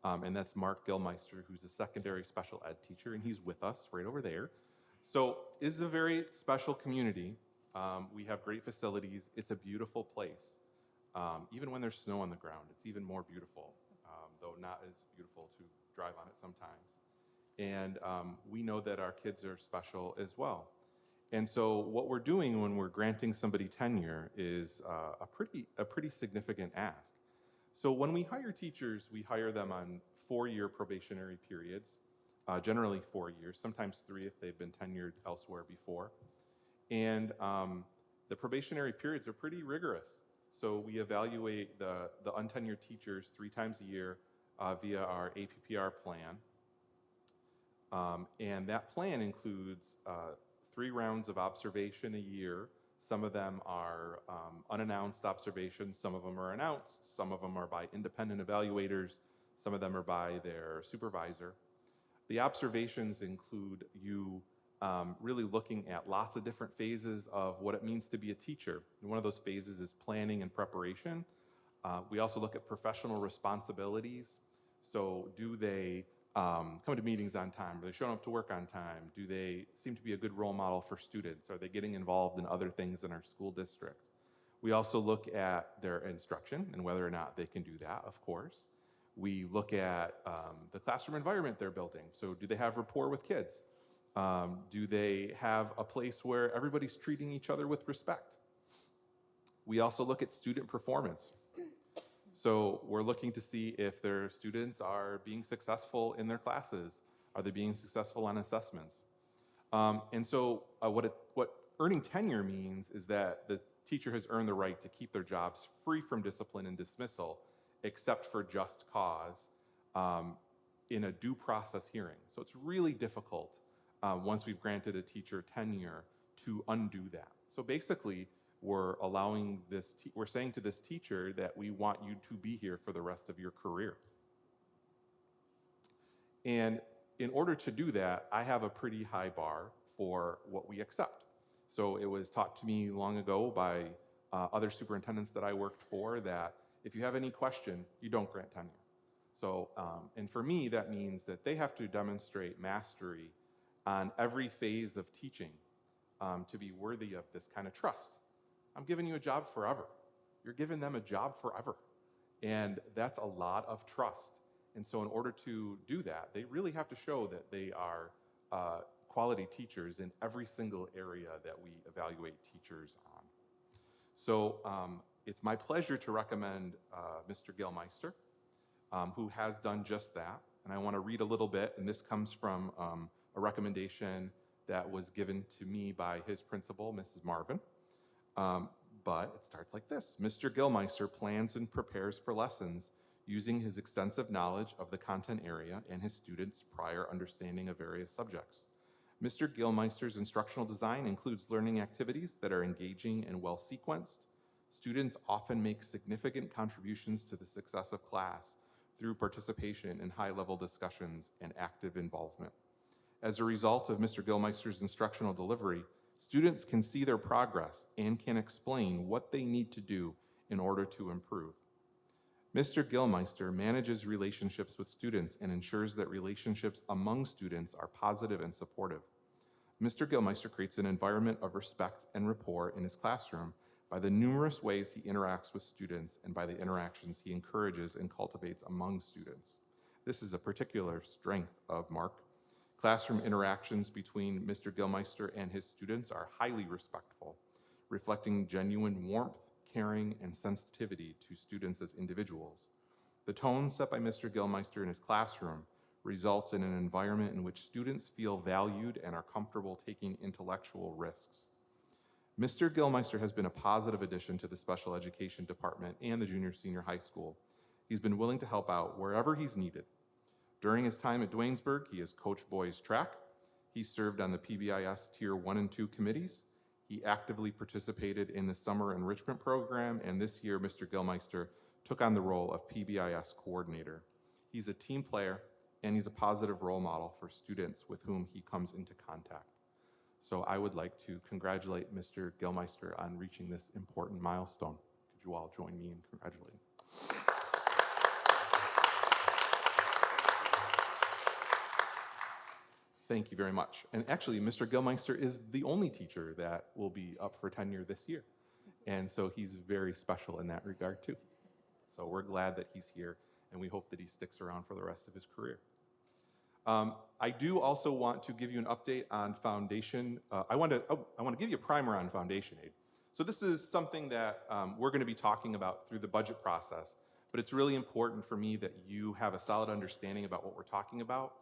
and that's Mark Gilmeister, who's a secondary special ed teacher, and he's with us right over there. So this is a very special community. We have great facilities. It's a beautiful place. Even when there's snow on the ground, it's even more beautiful, though not as beautiful to drive on it sometimes. And we know that our kids are special as well. And so what we're doing when we're granting somebody tenure is a pretty significant ask. So when we hire teachers, we hire them on 4-year probationary periods, generally 4 years, sometimes 3 if they've been tenured elsewhere before. And the probationary periods are pretty rigorous. So we evaluate the untenured teachers 3 times a year via our APPR plan. And that plan includes 3 rounds of observation a year. Some of them are unannounced observations, some of them are announced, some of them are by independent evaluators, some of them are by their supervisor. The observations include you really looking at lots of different phases of what it means to be a teacher. And one of those phases is planning and preparation. We also look at professional responsibilities. So do they come to meetings on time? Are they showing up to work on time? Do they seem to be a good role model for students? Are they getting involved in other things in our school district? We also look at their instruction and whether or not they can do that, of course. We look at the classroom environment they're building. So do they have rapport with kids? Do they have a place where everybody's treating each other with respect? We also look at student performance. So we're looking to see if their students are being successful in their classes. Are they being successful on assessments? And so what earning tenure means is that the teacher has earned the right to keep their jobs free from discipline and dismissal, except for just cause, in a due process hearing. So it's really difficult once we've granted a teacher tenure to undo that. So basically, we're saying to this teacher that we want you to be here for the rest of your career. And in order to do that, I have a pretty high bar for what we accept. So it was taught to me long ago by other superintendents that I worked for that if you have any question, you don't grant tenure. So, and for me, that means that they have to demonstrate mastery on every phase of teaching to be worthy of this kind of trust. I'm giving you a job forever. You're giving them a job forever. And that's a lot of trust. And so in order to do that, they really have to show that they are quality teachers in every single area that we evaluate teachers on. So it's my pleasure to recommend Mr. Gilmeister, who has done just that. And I want to read a little bit, and this comes from a recommendation that was given to me by his principal, Mrs. Marvin. But it starts like this. Mr. Gilmeister plans and prepares for lessons using his extensive knowledge of the content area and his students' prior understanding of various subjects. Mr. Gilmeister's instructional design includes learning activities that are engaging and well sequenced. Students often make significant contributions to the success of class through participation in high-level discussions and active involvement. As a result of Mr. Gilmeister's instructional delivery, students can see their progress and can explain what they need to do in order to improve. Mr. Gilmeister manages relationships with students and ensures that relationships among students are positive and supportive. Mr. Gilmeister creates an environment of respect and rapport in his classroom by the numerous ways he interacts with students and by the interactions he encourages and cultivates among students. This is a particular strength of Mark. Classroom interactions between Mr. Gilmeister and his students are highly respectful, reflecting genuine warmth, caring, and sensitivity to students as individuals. The tone set by Mr. Gilmeister in his classroom results in an environment in which students feel valued and are comfortable taking intellectual risks. Mr. Gilmeister has been a positive addition to the special education department and the junior-senior high school. He's been willing to help out wherever he's needed. During his time at Duanesburg, he has coached boys track. He served on the PBIS Tier 1 and 2 committees. He actively participated in the summer enrichment program, and this year, Mr. Gilmeister took on the role of PBIS coordinator. He's a team player, and he's a positive role model for students with whom he comes into contact. So I would like to congratulate Mr. Gilmeister on reaching this important milestone. Could you all join me in congratulating? Thank you very much. And actually, Mr. Gilmeister is the only teacher that will be up for tenure this year. And so he's very special in that regard too. So we're glad that he's here, and we hope that he sticks around for the rest of his career. I do also want to give you an update on Foundation. I want to give you a primer on Foundation Aid. So this is something that we're going to be talking about through the budget process, but it's really important for me that you have a solid understanding about what we're talking about.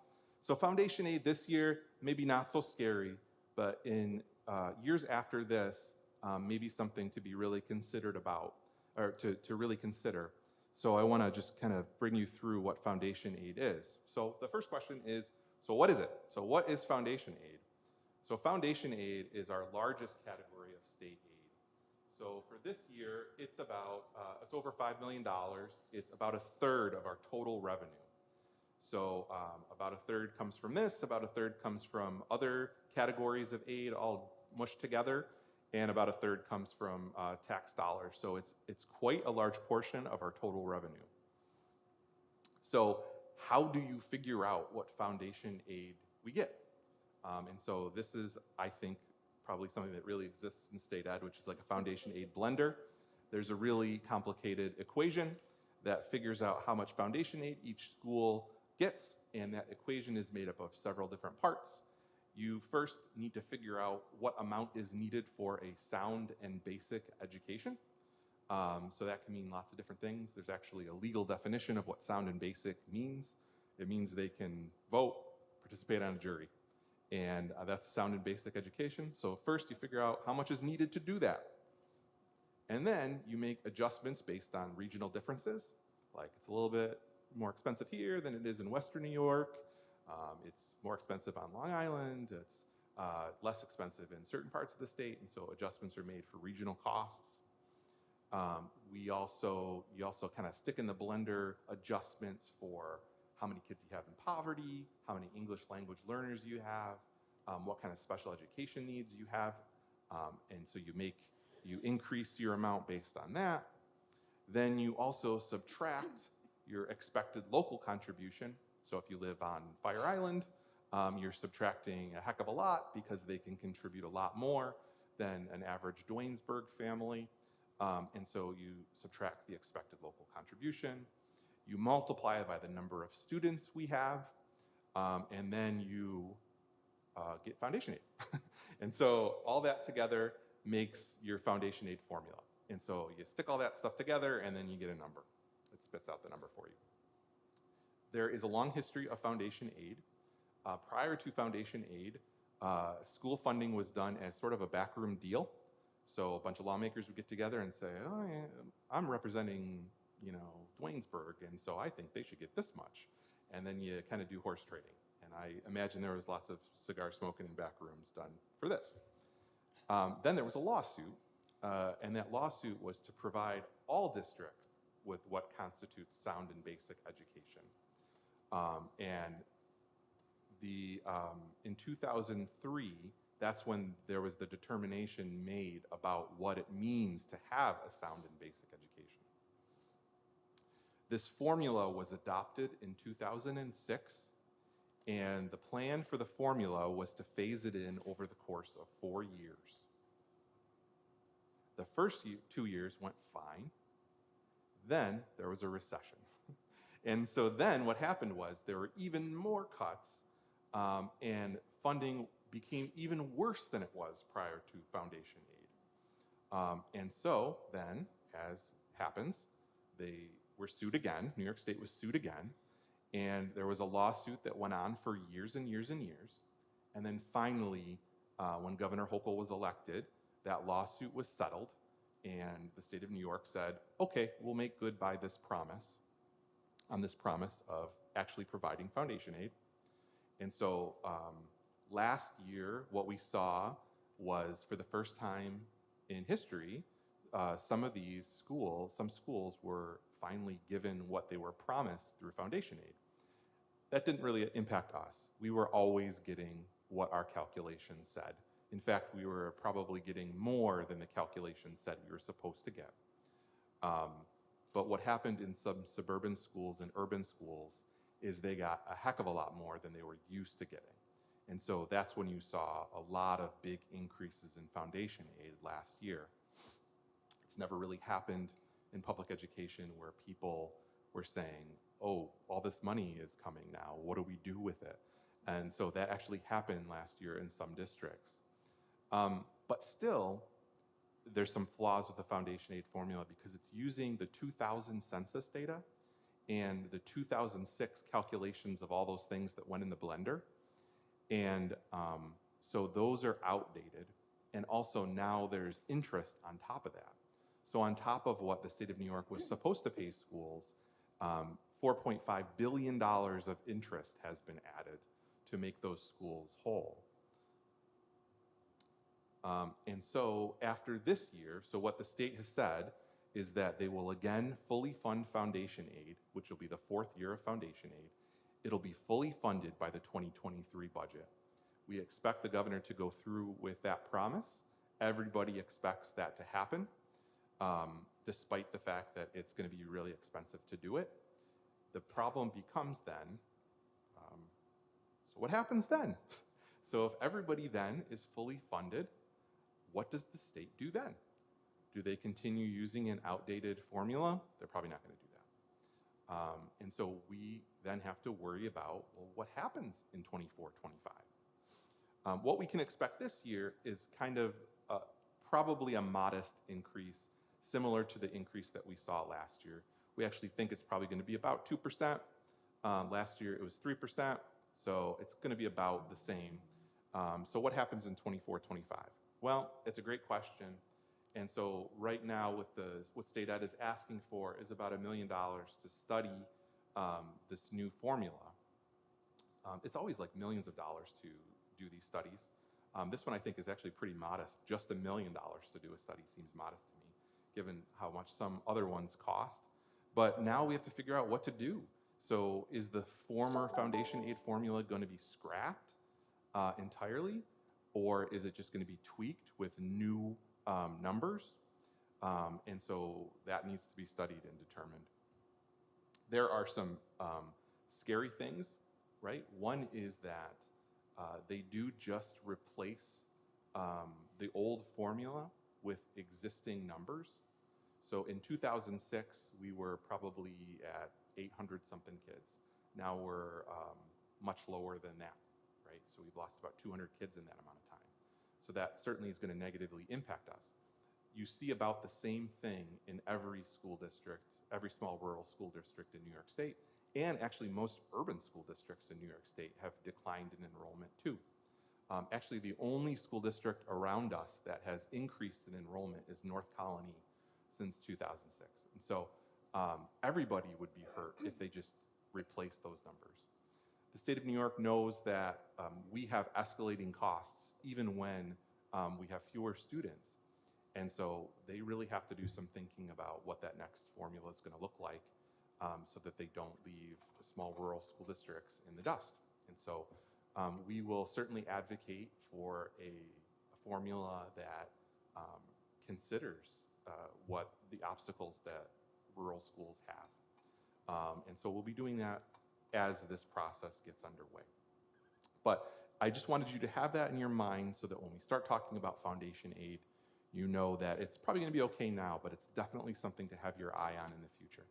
So Foundation Aid this year, maybe not so scary, but in years after this, maybe something to be really considered about, or to really consider. So I want to just kind of bring you through what Foundation Aid is. So the first question is, so what is it? So what is Foundation Aid? So foundation aid is our largest category of state aid. So for this year, it's over $5 million. It's about a third of our total revenue. So about a third comes from this, about a third comes from other categories of aid all mushed together, and about a third comes from tax dollars. So it's quite a large portion of our total revenue. So how do you figure out what foundation aid we get? And so this is, I think, probably something that really exists in state ed, which is like a foundation aid blender. There's a really complicated equation that figures out how much foundation aid each school gets, and that equation is made up of several different parts. You first need to figure out what amount is needed for a sound and basic education. So that can mean lots of different things. There's actually a legal definition of what sound and basic means. It means they can vote, participate on a jury. And that's sound and basic education. So first you figure out how much is needed to do that. And then you make adjustments based on regional differences. Like it's a little bit more expensive here than it is in Western New York. It's more expensive on Long Island. It's less expensive in certain parts of the state. And so adjustments are made for regional costs. You also kind of stick in the blender adjustments for how many kids you have in poverty, how many English language learners you have, what kind of special education needs you have. And so you increase your amount based on that. Then you also subtract your expected local contribution. So if you live on Fire Island, you're subtracting a heck of a lot because they can contribute a lot more than an average Duanesburg family. And so you subtract the expected local contribution. You multiply it by the number of students we have, and then you get foundation aid. And so all that together makes your foundation aid formula. And so you stick all that stuff together, and then you get a number. It spits out the number for you. There is a long history of foundation aid. Prior to foundation aid, school funding was done as sort of a backroom deal. So a bunch of lawmakers would get together and say, oh, yeah, I'm representing, Duanesburg, and so I think they should get this much. And then you kind of do horse trading. And I imagine there was lots of cigar smoking in back rooms done for this. Then there was a lawsuit, and that lawsuit was to provide all districts with what constitutes sound and basic education. In 2003, that's when there was the determination made about what it means to have a sound and basic education. This formula was adopted in 2006, and the plan for the formula was to phase it in over the course of 4 years. The first 2 years went fine. Then there was a recession. And so then what happened was there were even more cuts, and funding became even worse than it was prior to foundation aid. And so then, as happens, they were sued again. New York State was sued again. And there was a lawsuit that went on for years and years and years. And then finally, when Governor Hochul was elected, that lawsuit was settled. And the state of New York said, okay, we'll make good by this promise, on this promise of actually providing foundation aid. And so last year, what we saw was, for the first time in history, some schools were finally given what they were promised through foundation aid. That didn't really impact us. We were always getting what our calculations said. In fact, we were probably getting more than the calculations said we were supposed to get. But what happened in some suburban schools and urban schools is they got a heck of a lot more than they were used to getting. And so that's when you saw a lot of big increases in foundation aid last year. It's never really happened in public education where people were saying, oh, all this money is coming now, what do we do with it? And so that actually happened last year in some districts. But still, there's some flaws with the foundation aid formula because it's using the 2000 census data and the 2006 calculations of all those things that went in the blender. And so those are outdated. And also now there's interest on top of that. So on top of what the state of New York was supposed to pay schools, $4.5 billion of interest has been added to make those schools whole. And so after this year, so what the state has said is that they will again fully fund foundation aid, which will be the 4th year of foundation aid. It'll be fully funded by the 2023 budget. We expect the governor to go through with that promise. Everybody expects that to happen, despite the fact that it's going to be really expensive to do it. The problem becomes then, so what happens then? So if everybody then is fully funded, what does the state do then? Do they continue using an outdated formula? They're probably not going to do that. And so we then have to worry about, well, what happens in 24, 25? What we can expect this year is kind of probably a modest increase, similar to the increase that we saw last year. We actually think it's probably going to be about 2%. Last year it was 3%, so it's going to be about the same. So what happens in 24, 25? Well, it's a great question. And so right now what state ed is asking for is about $1 million to study this new formula. It's always like millions of dollars to do these studies. This one I think is actually pretty modest. Just $1 million to do a study seems modest to me, given how much some other ones cost. But now we have to figure out what to do. So is the former foundation aid formula going to be scrapped entirely? Or is it just going to be tweaked with new numbers? And so that needs to be studied and determined. There are some scary things, right? One is that they do just replace the old formula with existing numbers. So in 2006, we were probably at 800 something kids. Now we're much lower than that, right? So we've lost about 200 kids in that amount of time. So that certainly is going to negatively impact us. You see about the same thing in every school district, every small rural school district in New York State, and actually most urban school districts in New York State have declined in enrollment too. Actually, the only school district around us that has increased in enrollment is North Colony since 2006. And so everybody would be hurt if they just replace those numbers. The state of New York knows that we have escalating costs even when we have fewer students. And so they really have to do some thinking about what that next formula is going to look like so that they don't leave small rural school districts in the dust. And so we will certainly advocate for a formula that considers what the obstacles that rural schools have. And so we'll be doing that as this process gets underway. But I just wanted you to have that in your mind so that when we start talking about foundation aid, you know that it's probably going to be okay now, but it's definitely something to have your eye on in the future.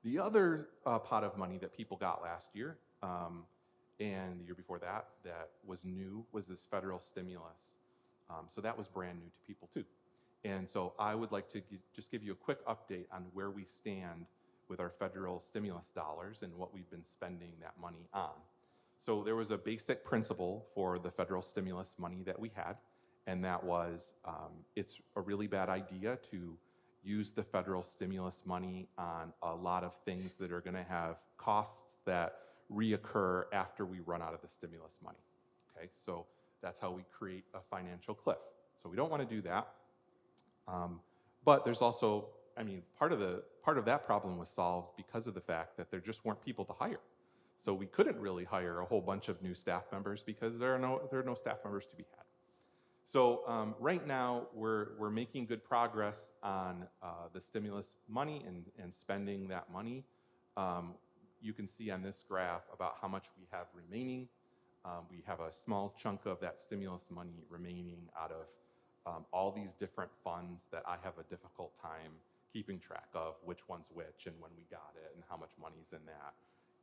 The other pot of money that people got last year and the year before that that was new was this federal stimulus. So that was brand new to people too. And so I would like to just give you a quick update on where we stand with our federal stimulus dollars and what we've been spending that money on. So there was a basic principle for the federal stimulus money that we had, and that was it's a really bad idea to use the federal stimulus money on a lot of things that are going to have costs that reoccur after we run out of the stimulus money. Okay, so that's how we create a financial cliff. So we don't want to do that. But there's also, I mean, part of that problem was solved because of the fact that there just weren't people to hire. So we couldn't really hire a whole bunch of new staff members because there are no staff members to be had. So right now we're making good progress on the stimulus money and spending that money. You can see on this graph about how much we have remaining. We have a small chunk of that stimulus money remaining out of all these different funds that I have a difficult time keeping track of which one's which and when we got it and how much money's in that.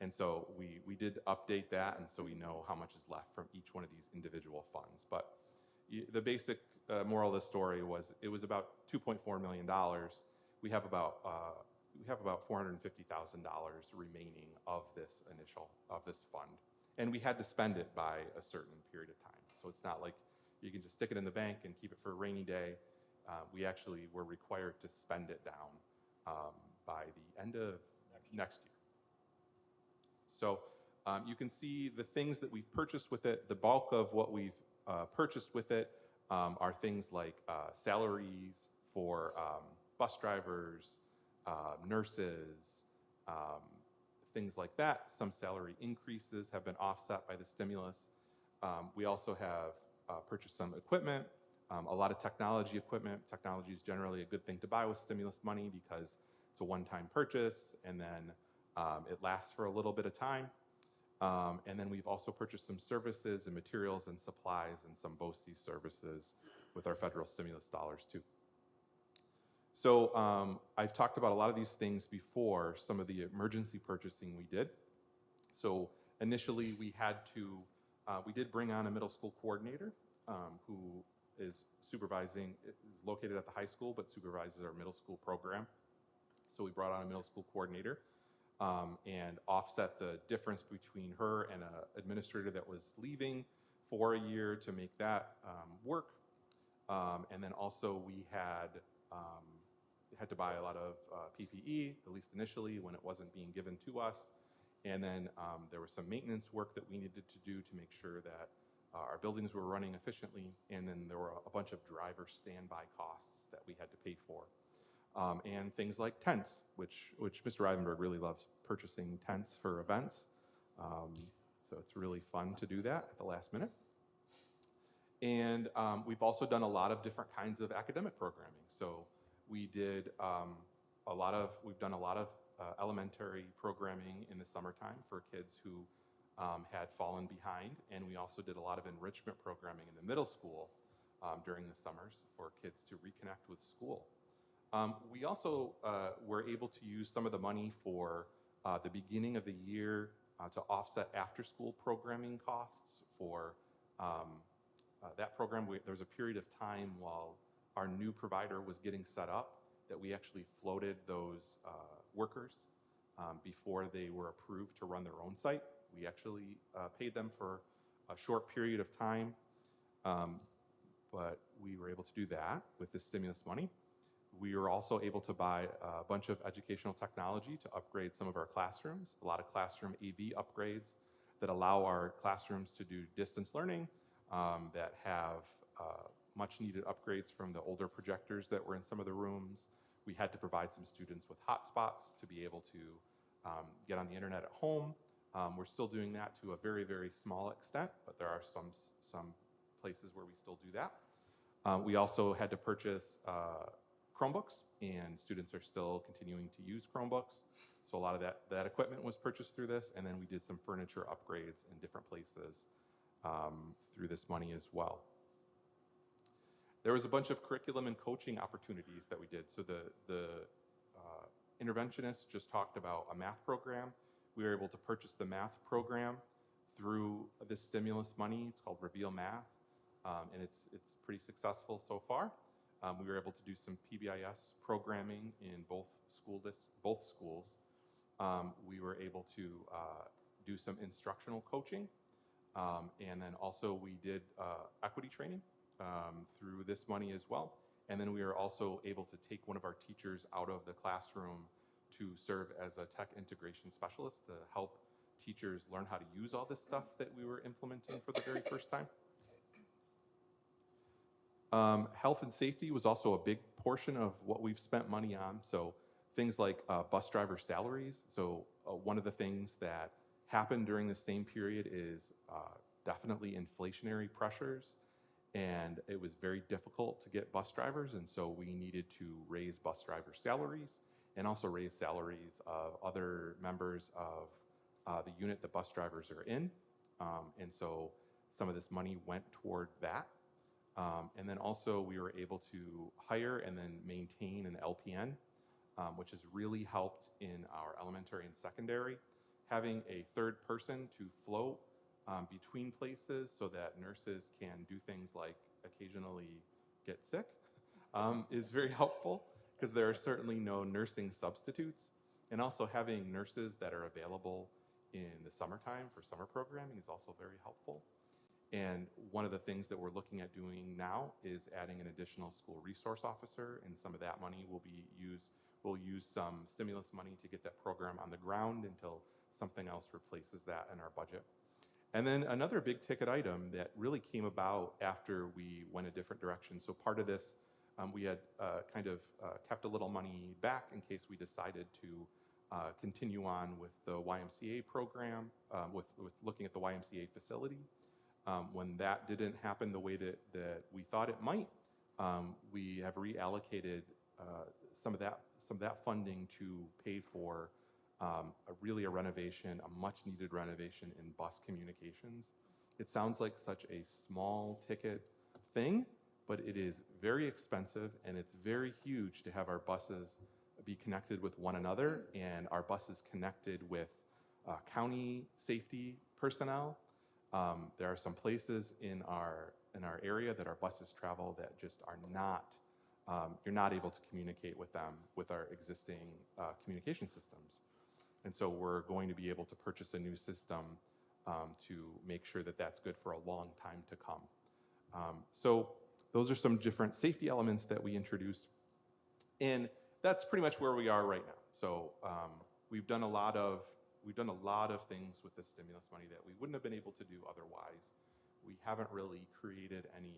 And so we did update that, and so we know how much is left from each one of these individual funds. But the basic moral of the story was it was about $2.4 million. We have about $450,000 remaining of this fund, and we had to spend it by a certain period of time. So it's not like you can just stick it in the bank and keep it for a rainy day. We actually were required to spend it down by the end of next year. So you can see the things that we've purchased with it. The bulk of what we've purchased with it are things like salaries for bus drivers, nurses, um, things like that. Some salary increases have been offset by the stimulus. We also have purchased some equipment, a lot of technology equipment. Technology is generally a good thing to buy with stimulus money because it's a one-time purchase, and then it lasts for a little bit of time. And then we've also purchased some services and materials and supplies and some BOCE services with our federal stimulus dollars too. So I've talked about a lot of these things before, some of the emergency purchasing we did. So initially we did bring on a middle school coordinator who is located at the high school, but supervises our middle school program. So we brought on a middle school coordinator and offset the difference between her and an administrator that was leaving for a year to make that work. And then also we had to buy a lot of PPE, at least initially when it wasn't being given to us. And then there was some maintenance work that we needed to do to make sure that our buildings were running efficiently. And then there were a bunch of driver standby costs that we had to pay for. And things like tents, which Mr. Rivenberg really loves purchasing tents for events. So it's really fun to do that at the last minute. And we've also done a lot of different kinds of academic programming. So we've done a lot of elementary programming in the summertime for kids who had fallen behind, and we also did a lot of enrichment programming in the middle school during the summers for kids to reconnect with school. We also were able to use some of the money for the beginning of the year to offset after-school programming costs for that program. There was a period of time while our new provider was getting set up that we actually floated those workers before they were approved to run their own site. We actually paid them for a short period of time, but we were able to do that with the stimulus money. We were also able to buy a bunch of educational technology to upgrade some of our classrooms, a lot of classroom AV upgrades that allow our classrooms to do distance learning, that have much needed upgrades from the older projectors that were in some of the rooms. We had to provide some students with hotspots to be able to get on the internet at home. We're still doing that to a very, very small extent, but there are some places where we still do that. We also had to purchase Chromebooks, and students are still continuing to use Chromebooks. So a lot of that equipment was purchased through this, and then we did some furniture upgrades in different places through this money as well. There was a bunch of curriculum and coaching opportunities that we did. So the interventionist just talked about a math program. We were able to purchase the math program through this stimulus money. It's called Reveal Math, and it's pretty successful so far. We were able to do some PBIS programming in both schools. We were able to do some instructional coaching, and then also we did equity training through this money as well. And then we were also able to take one of our teachers out of the classroom to serve as a tech integration specialist to help teachers learn how to use all this stuff that we were implementing for the very first time. Health and safety was also a big portion of what we've spent money on. So things like bus driver salaries. So one of the things that happened during the same period is definitely inflationary pressures. And it was very difficult to get bus drivers, and so we needed to raise bus driver salaries and also raise salaries of other members of the unit the bus drivers are in. And so some of this money went toward that. And then also we were able to hire and then maintain an LPN, which has really helped in our elementary and secondary. Having a third person to float between places so that nurses can do things like occasionally get sick is very helpful, because there are certainly no nursing substitutes. And also having nurses that are available in the summertime for summer programming is also very helpful. And one of the things that we're looking at doing now is adding an additional school resource officer, and some of that money we'll use some stimulus money to get that program on the ground until something else replaces that in our budget. And then another big ticket item that really came about after we went a different direction. So part of this, we had kind of kept a little money back in case we decided to continue on with the YMCA program, with looking at the YMCA facility. When that didn't happen the way that we thought it might, we have reallocated some of that funding to pay for a renovation, a much needed renovation in bus communications. It sounds like such a small ticket thing, but it is very expensive and it's very huge to have our buses be connected with one another and our buses connected with county safety personnel. There are some places in our area that our buses travel that just are not, you're not able to communicate with them with our existing communication systems. And so we're going to be able to purchase a new system to make sure that that's good for a long time to come. So those are some different safety elements that we introduced. And that's pretty much where we are right now. So we've done a lot of things with the stimulus money that we wouldn't have been able to do otherwise. We haven't really created any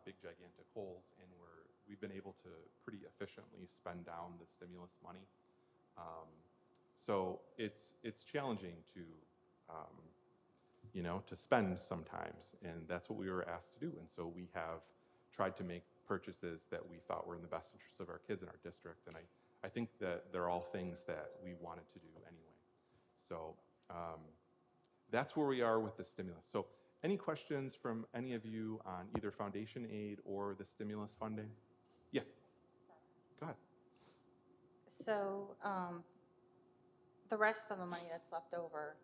big gigantic holes, and we've been able to pretty efficiently spend down the stimulus money. So it's challenging to to spend sometimes, and that's what we were asked to do. And so we have tried to make purchases that we thought were in the best interest of our kids in our district, and I think that they're all things that we wanted to do anyway. So that's where we are with the stimulus. So any questions from any of you on either foundation aid or the stimulus funding? Yeah, go ahead. So the rest of the money that's left over,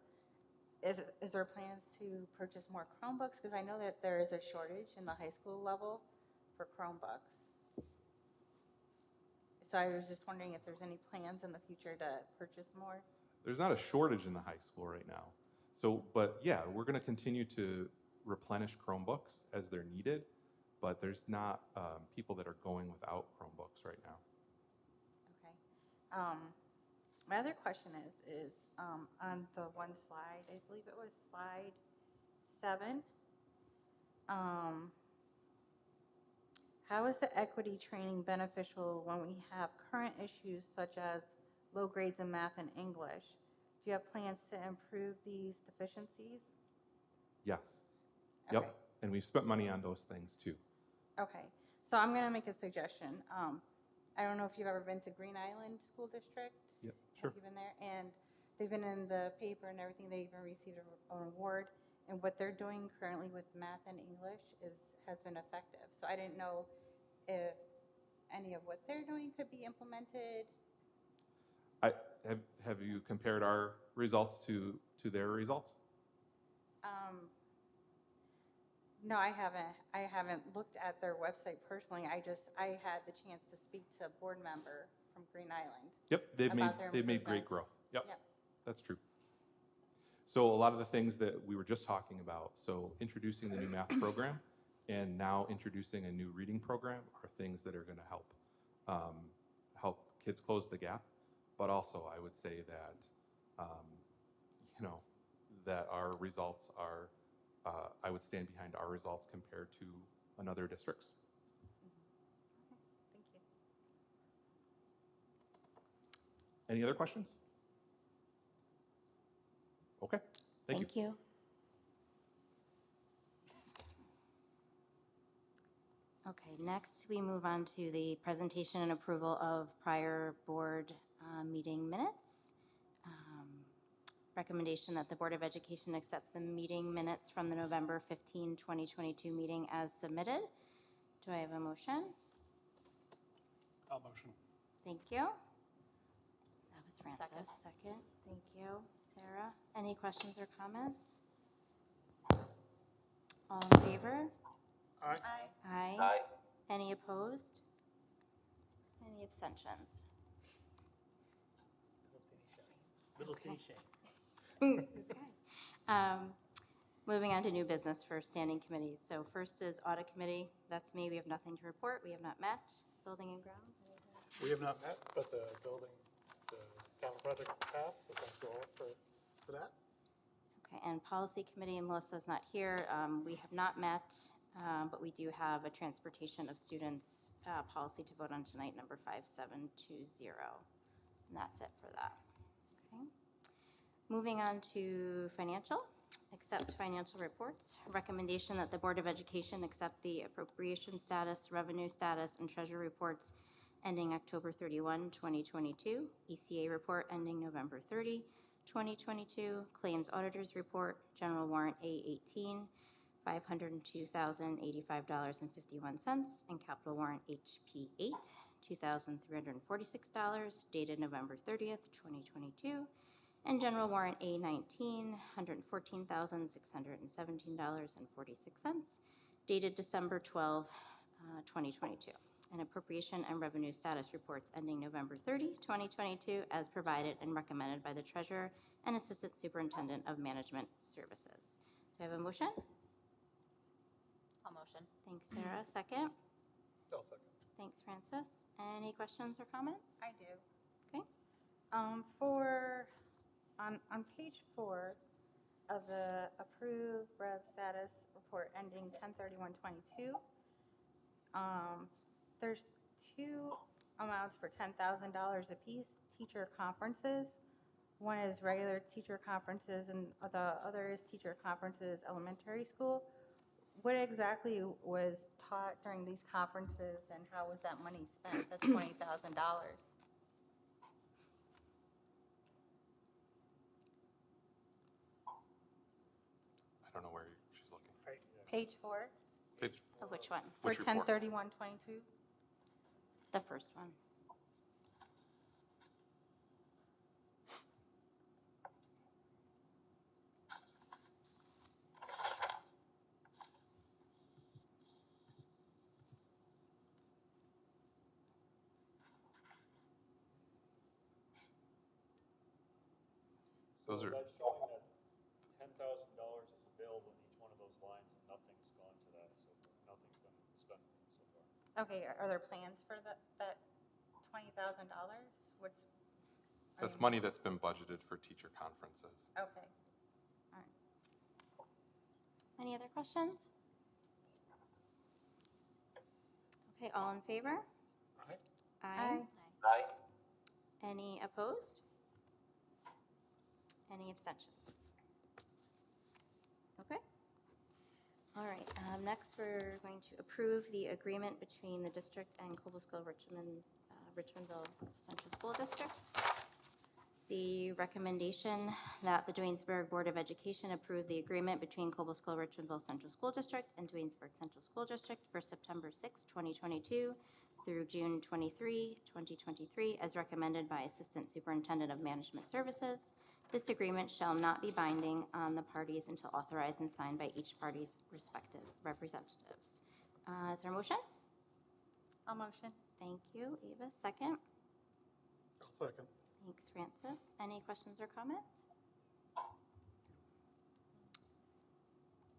is there plans to purchase more Chromebooks? Because I know that there is a shortage in the high school level for Chromebooks. So I was just wondering if there's any plans in the future to purchase more. There's not a shortage in the high school right now. So, but yeah, we're going to continue to replenish Chromebooks as they're needed, but there's not people that are going without Chromebooks right now. Okay. My other question is on the one slide, I believe it was slide 7. How is the equity training beneficial when we have current issues such as low grades in math and English? Do you have plans to improve these deficiencies? Yes. Okay. Yep. And we've spent money on those things too. Okay. So I'm going to make a suggestion. I don't know if you've ever been to Green Island School District. Yep, sure. Have you been there? And they've been in the paper and everything. They even received an award. And what they're doing currently with math and English has been effective. So I didn't know if any of what they're doing could be implemented. Have you compared our results to their results? No, I haven't. I haven't looked at their website personally. I had the chance to speak to a board member from Green Island. Yep, they've made great growth. Yep, that's true. So a lot of the things that we were just talking about, so introducing the new math program and now introducing a new reading program are things that are going to help kids close the gap. But also, I would say that that our results are. I would stand behind our results compared to another districts. Thank you. Any other questions? Okay, thank you. Okay, next we move on to the presentation and approval of prior board meeting minutes. Recommendation that the Board of Education accept the meeting minutes from the November 15, 2022 meeting as submitted. Do I have a motion? I'll motion. Thank you. That was Francis. Second. Thank you, Sarah. Any questions or comments? All in favor? Aye. Aye. Aye. Any opposed? Any abstentions? Little kitty shake. Okay. Moving on to new business for standing committees. So first is audit committee. That's me. We have nothing to report. We have not met. Building and grounds. We have not met, but the capital project passed, so thanks to all for that. Okay, and Policy Committee, Melissa's not here. We have not met, but we do have a transportation of students policy to vote on tonight, number 5720. And that's it for that. Okay. Moving on to financial. Accept financial reports. Recommendation that the Board of Education accept the appropriation status, revenue status, and treasury reports ending October 31, 2022, ECA report ending November 30, 2022, claims auditors report, general warrant A18, $502,085.51, and capital warrant HP8, $2,346, dated November 30th, 2022, and general warrant A19, $114,617.46, dated December 12, 2022, and appropriation and revenue status reports ending November 30, 2022, as provided and recommended by the Treasurer and Assistant Superintendent of Management Services. Do I have a motion? I'll motion. Thanks, Sarah. Second? I'll second. Thanks, Francis. Any questions or comments? I do. Okay. On page 4 of the approved rev status report ending 10/31/22, there's two amounts for $10,000 apiece, teacher conferences. One is regular teacher conferences and the other is teacher conferences elementary school. What exactly was taught during these conferences and how was that money spent? That's $20,000. I don't know where she's looking. Page 4 Page, Of which one? for which report? 10/31/22. The first one. Those are, That's showing that $10,000 is available in each one of those lines and nothing's gone to that so far. Nothing's been spent so far. Okay, are there plans for that $20,000? What's I that's mean, money that's been budgeted for teacher conferences. Okay. Any other questions? Okay, all in favor? Aye. Aye. Aye. Any opposed? Any abstentions? Okay. All right, next we're going to approve the agreement between the district and Richmondville Central School District. The recommendation that the Duanesburg Board of Education approve the agreement between Richmondville Central School District and Duanesburg Central School District for September 6, 2022 through June 23, 2023, as recommended by Assistant Superintendent of Management Services. This agreement shall not be binding on the parties until authorized and signed by each party's respective representatives. Is there a motion? I'll motion. Thank you, Eva. Second? I'll second. Thanks, Francis. Any questions or comments?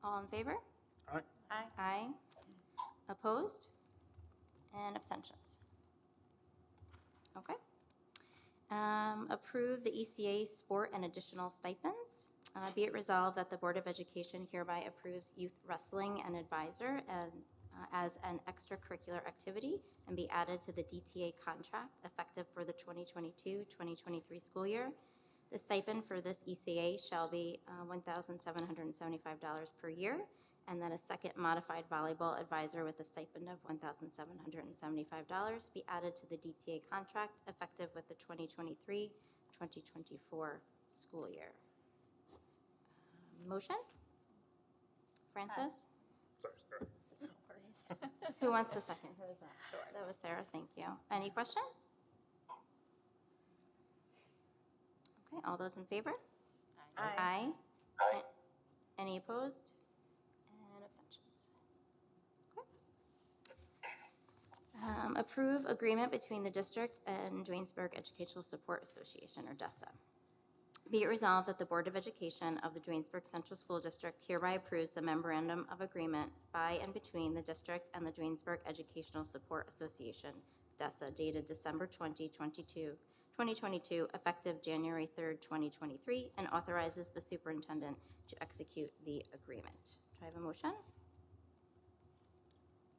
All in favor? Aye. Aye. Aye. Opposed? And abstentions? Okay. Approve the ECA sport and additional stipends. Be it resolved that the Board of Education hereby approves youth wrestling and advisor as an extracurricular activity and be added to the DTA contract effective for the 2022-2023 school year. The stipend for this ECA shall be $1,775 per year, and then a second modified volleyball advisor with a stipend of $1,775 be added to the DTA contract effective with the 2023-2024 school year. Motion? Francis? Sorry. Who wants a second? Who was that? Sure. That was Sarah, thank you. Any questions? Okay, all those in favor? Aye. Aye. Aye. Any opposed? And abstentions? Okay. Approve agreement between the district and Duanesburg Educational Support Association, or DESA. Be it resolved that the Board of Education of the Duanesburg Central School District hereby approves the memorandum of agreement by and between the district and the Duanesburg Educational Support Association, DESA, dated December 2022, 2022, effective January 3rd, 2023, and authorizes the superintendent to execute the agreement. Do I have a motion?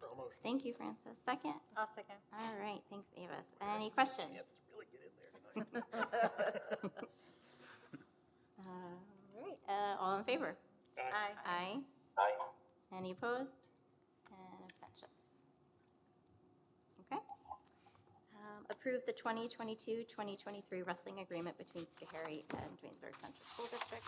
No motion. Thank you, Francis. Second? I'll second. All right, thanks, Avis. Any questions? Really get in there tonight. All right, all in favor? Aye. Aye. Aye. Any opposed? And abstentions? Okay. Approve the 2022-2023 wrestling agreement between Schoharie and Duanesburg Central School District.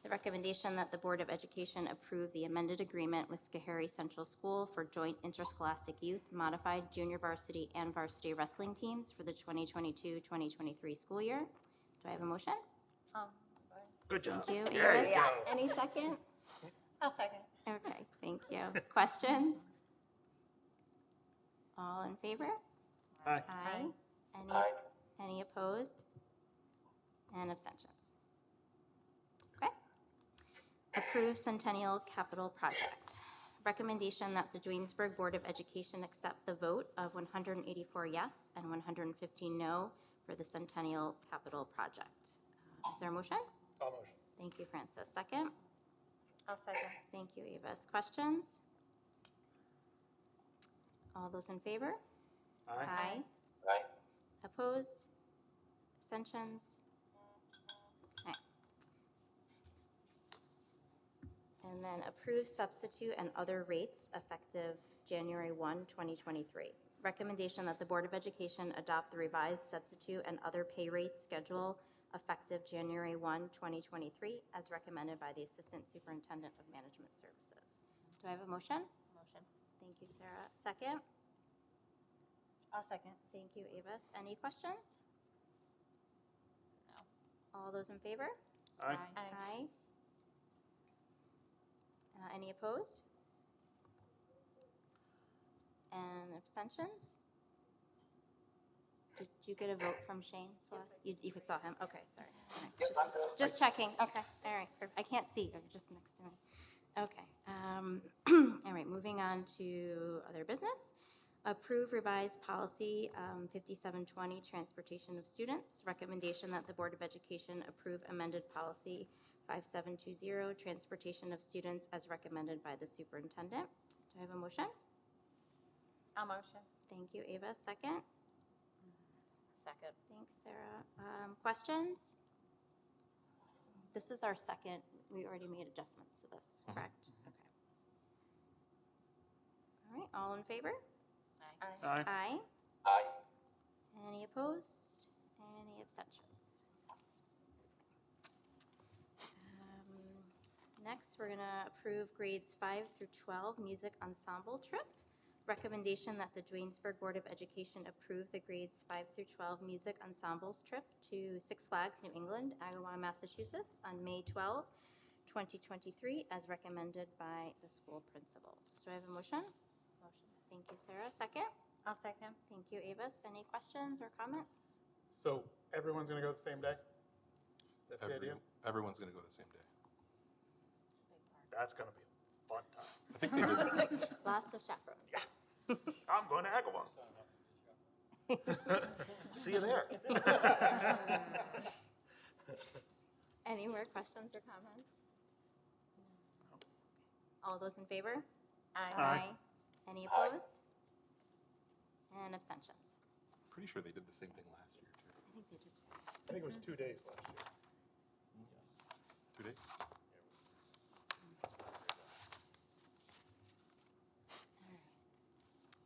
The recommendation that the Board of Education approve the amended agreement with Schoharie Central School for joint interscholastic youth, modified junior varsity and varsity wrestling teams for the 2022-2023 school year. Do I have a motion? Good job. Thank you. There Avis? you go. Any second? I'll second. Okay, thank you. Questions? All in favor? Aye. Aye. Any opposed? And abstentions? Okay. Approve Centennial Capital Project. Recommendation that the Duanesburg Board of Education accept the vote of 184 yes and 115 no for the Centennial Capital Project. Is there a motion? I'll motion. Thank you, Francis. Second? I'll second. Thank you, Avis. Questions? All those in favor? Aye. Opposed? Abstentions? Okay. And then approve substitute and other rates effective January 1, 2023. Recommendation that the Board of Education adopt the revised substitute and other pay rate schedule effective January 1, 2023, as recommended by the Assistant Superintendent of Management Services. Do I have a motion? Motion. Thank you, Sarah. Second? I'll second. Thank you, Avis. Any questions? No. All those in favor? Aye. Aye. Any opposed? And abstentions? Did you get a vote from Shane? You saw him? Okay, sorry. All right, just checking. Okay, all right. I can't see. You're just next to me. Okay. All right, moving on to other business. Approve revised policy 5720, transportation of students. Recommendation that the Board of Education approve amended policy 5720, transportation of students, as recommended by the superintendent. Do I have a motion? I'll motion. Thank you, Ava. Second? Second. Thanks, Sarah. Questions? This is our second. We already made adjustments to this, correct? Okay. All right, all in favor? Aye. Aye. Any opposed? Any abstentions? Next, we're going to approve grades 5 through 12 music ensemble trip. Recommendation that the Duanesburg Board of Education approve the grades 5 through 12 music ensembles trip to Six Flags New England, Agawam, Massachusetts on May 12, 2023, as recommended by the school principals. Do I have a motion? Motion. Thank you, Sarah. Second? I'll second. Thank you, Avis. Any questions or comments? So everyone's going to go the same day? That's the idea? Everyone's going to go the same day. That's going to be a fun time. I think they did. Lots of chaperones. Yeah. I'm going to Agawam. See you there. Any more questions or comments? All those in favor? Aye. Any opposed? And abstentions? Pretty sure they did the same thing last year, too. I think they did. I think it was 2 days last year. Yes. 2 days?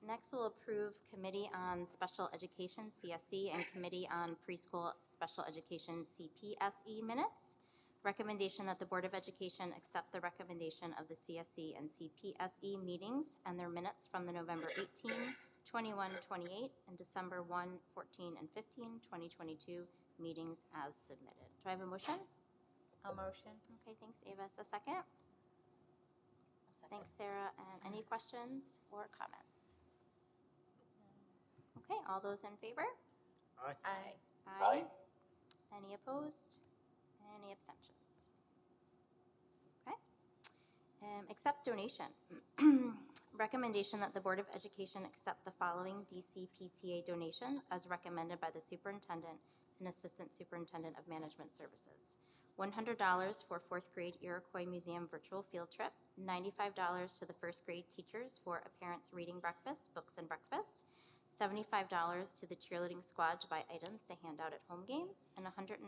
Next, we'll approve Committee on Special Education, CSE, and Committee on Preschool Special Education, CPSE minutes. Recommendation that the Board of Education accept the recommendation of the CSE and CPSE meetings and their minutes from the November 18, 21, 28, and December 1, 14, and 15, 2022 meetings as submitted. Do I have a motion? I'll motion. Okay, thanks, Avis. A second? Thanks, Sarah. And any questions or comments? Okay, all those in favor? Aye. Aye. Any opposed? Any abstentions? Okay. Accept donation. Recommendation that the Board of Education accept the following DCPTA donations as recommended by the Superintendent and Assistant Superintendent of Management Services. $100 for 4th grade Iroquois Museum virtual field trip, $95 to the 1st grade teachers for a parent's reading breakfast, books and breakfast, $75 to the cheerleading squad to buy items to hand out at home games, and $190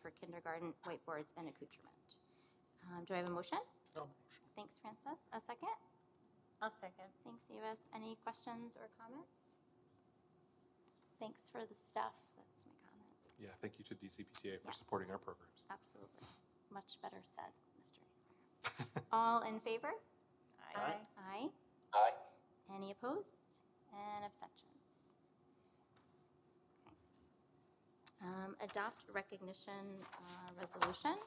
for kindergarten whiteboards and accoutrement. Do I have a motion? No. Thanks, Frances. A second? I'll second. Thanks, Avis. Any questions or comments? Thanks for the stuff. That's my comment. Yeah, thank you to DCPTA for Yes. supporting our programs. Absolutely. Much better said, Mr. All in favor? Aye. Aye. Aye. Any opposed? And abstentions? Okay. Adopt recognition resolution.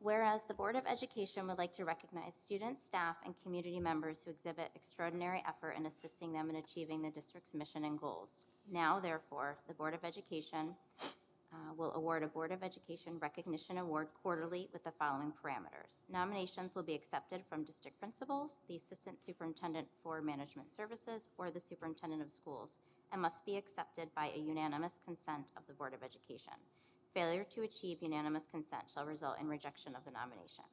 Whereas the Board of Education would like to recognize students, staff, and community members who exhibit extraordinary effort in assisting them in achieving the district's mission and goals. Now, therefore, the Board of Education will award a Board of Education Recognition Award quarterly with the following parameters. Nominations will be accepted from district principals, the Assistant Superintendent for Management Services, or the Superintendent of Schools, and must be accepted by a unanimous consent of the Board of Education. Failure to achieve unanimous consent shall result in rejection of the nomination.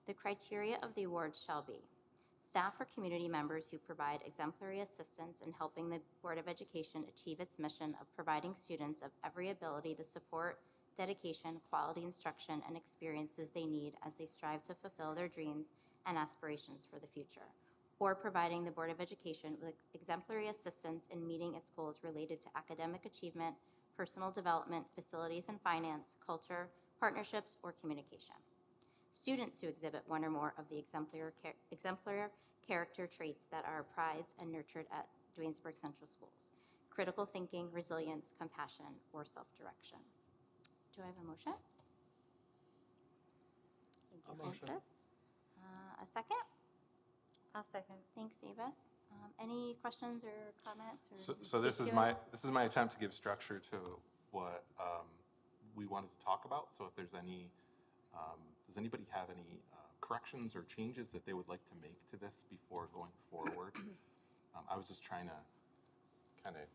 The criteria of the award shall be staff or community members who provide exemplary assistance in helping the Board of Education achieve its mission of providing students of every ability the support, dedication, quality instruction, and experiences they need as they strive to fulfill their dreams and aspirations for the future, or providing the Board of Education with exemplary assistance in meeting its goals related to academic achievement, personal development, facilities and finance, culture, partnerships, or communication. Students who exhibit one or more of the exemplary character traits that are prized and nurtured at Duanesburg Central Schools: critical thinking, resilience, compassion, or self-direction. Do I have a motion? Thank you, I'll motion. Francis. A second? I'll second. Thanks, Avis. Any questions or comments? Or So this is my attempt to give structure to what we wanted to talk about. So if there's any, does anybody have any corrections or changes that they would like to make to this before going forward? I was just trying to kind of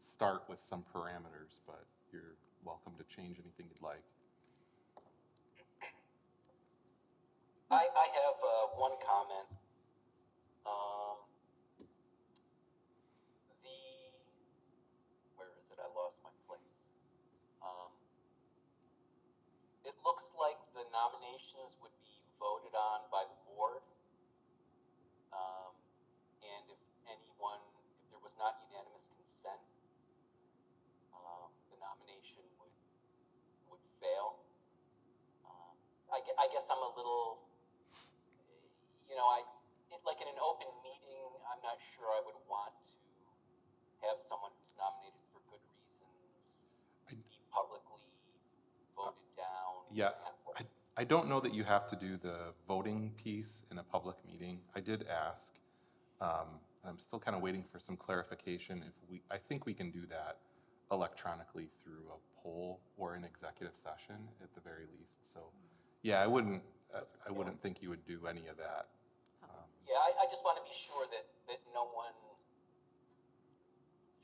start with some parameters, but you're welcome to change anything you'd like. I have one comment. Where is it? I lost my place. It looks like the nominations would be voted on by the board. And if there was not unanimous consent, the nomination would fail. I guess I'm a little, like in an open meeting, I'm not sure I would want to have someone who's nominated for good reasons be publicly voted down. Yeah, I don't know that you have to do the voting piece in a public meeting. I did ask, and I'm still kind of waiting for some clarification. I think we can do that electronically through a poll or an executive session at the very least. So, yeah, I wouldn't think you would do any of that. Yeah, I just want to be sure that no one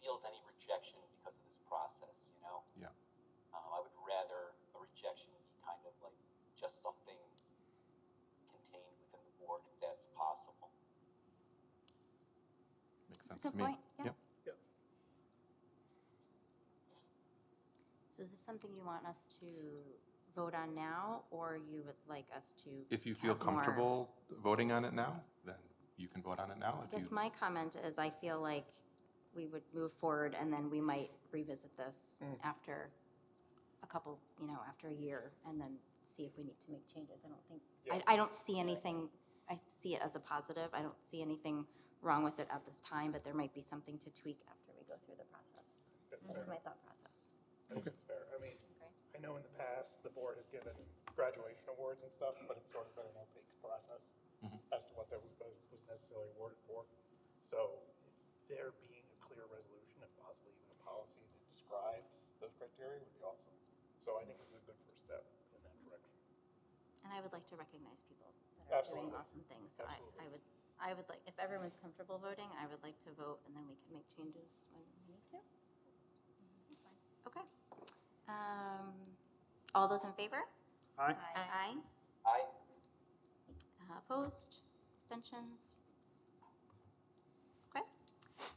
feels any rejection because of this process, Yeah. I would rather a rejection be kind of like just something contained within the board, if that's possible. Makes sense That's a to good me. point. Yeah. Yep. So is this something you want us to vote on now, or you would like us to? If you feel have more- comfortable voting on it now, then you can vote on it now. I guess my comment is I feel like we would move forward and then we might revisit this after a couple, after a year, and then see if we need to make changes. I don't think, Yeah. I don't see anything, I see it as a positive. I don't see anything wrong with it at this time, but there might be something to tweak after we go through the process. That's That's fair. my thought process. That's fair. I mean, Okay. I know in the past, the board has given graduation awards and stuff, but it's sort of been an opaque process as to what that was necessarily awarded for. So there being a clear resolution and possibly even a policy that describes those criteria would be awesome. So I think this is a good first step in that direction. And I would like to recognize people that are doing Absolutely. awesome things. So Absolutely. I would like, if everyone's comfortable voting, I would like to vote, and then we can make changes when we need to. Okay. All those in favor? Aye. Aye. Aye. Opposed? Abstentions? Okay.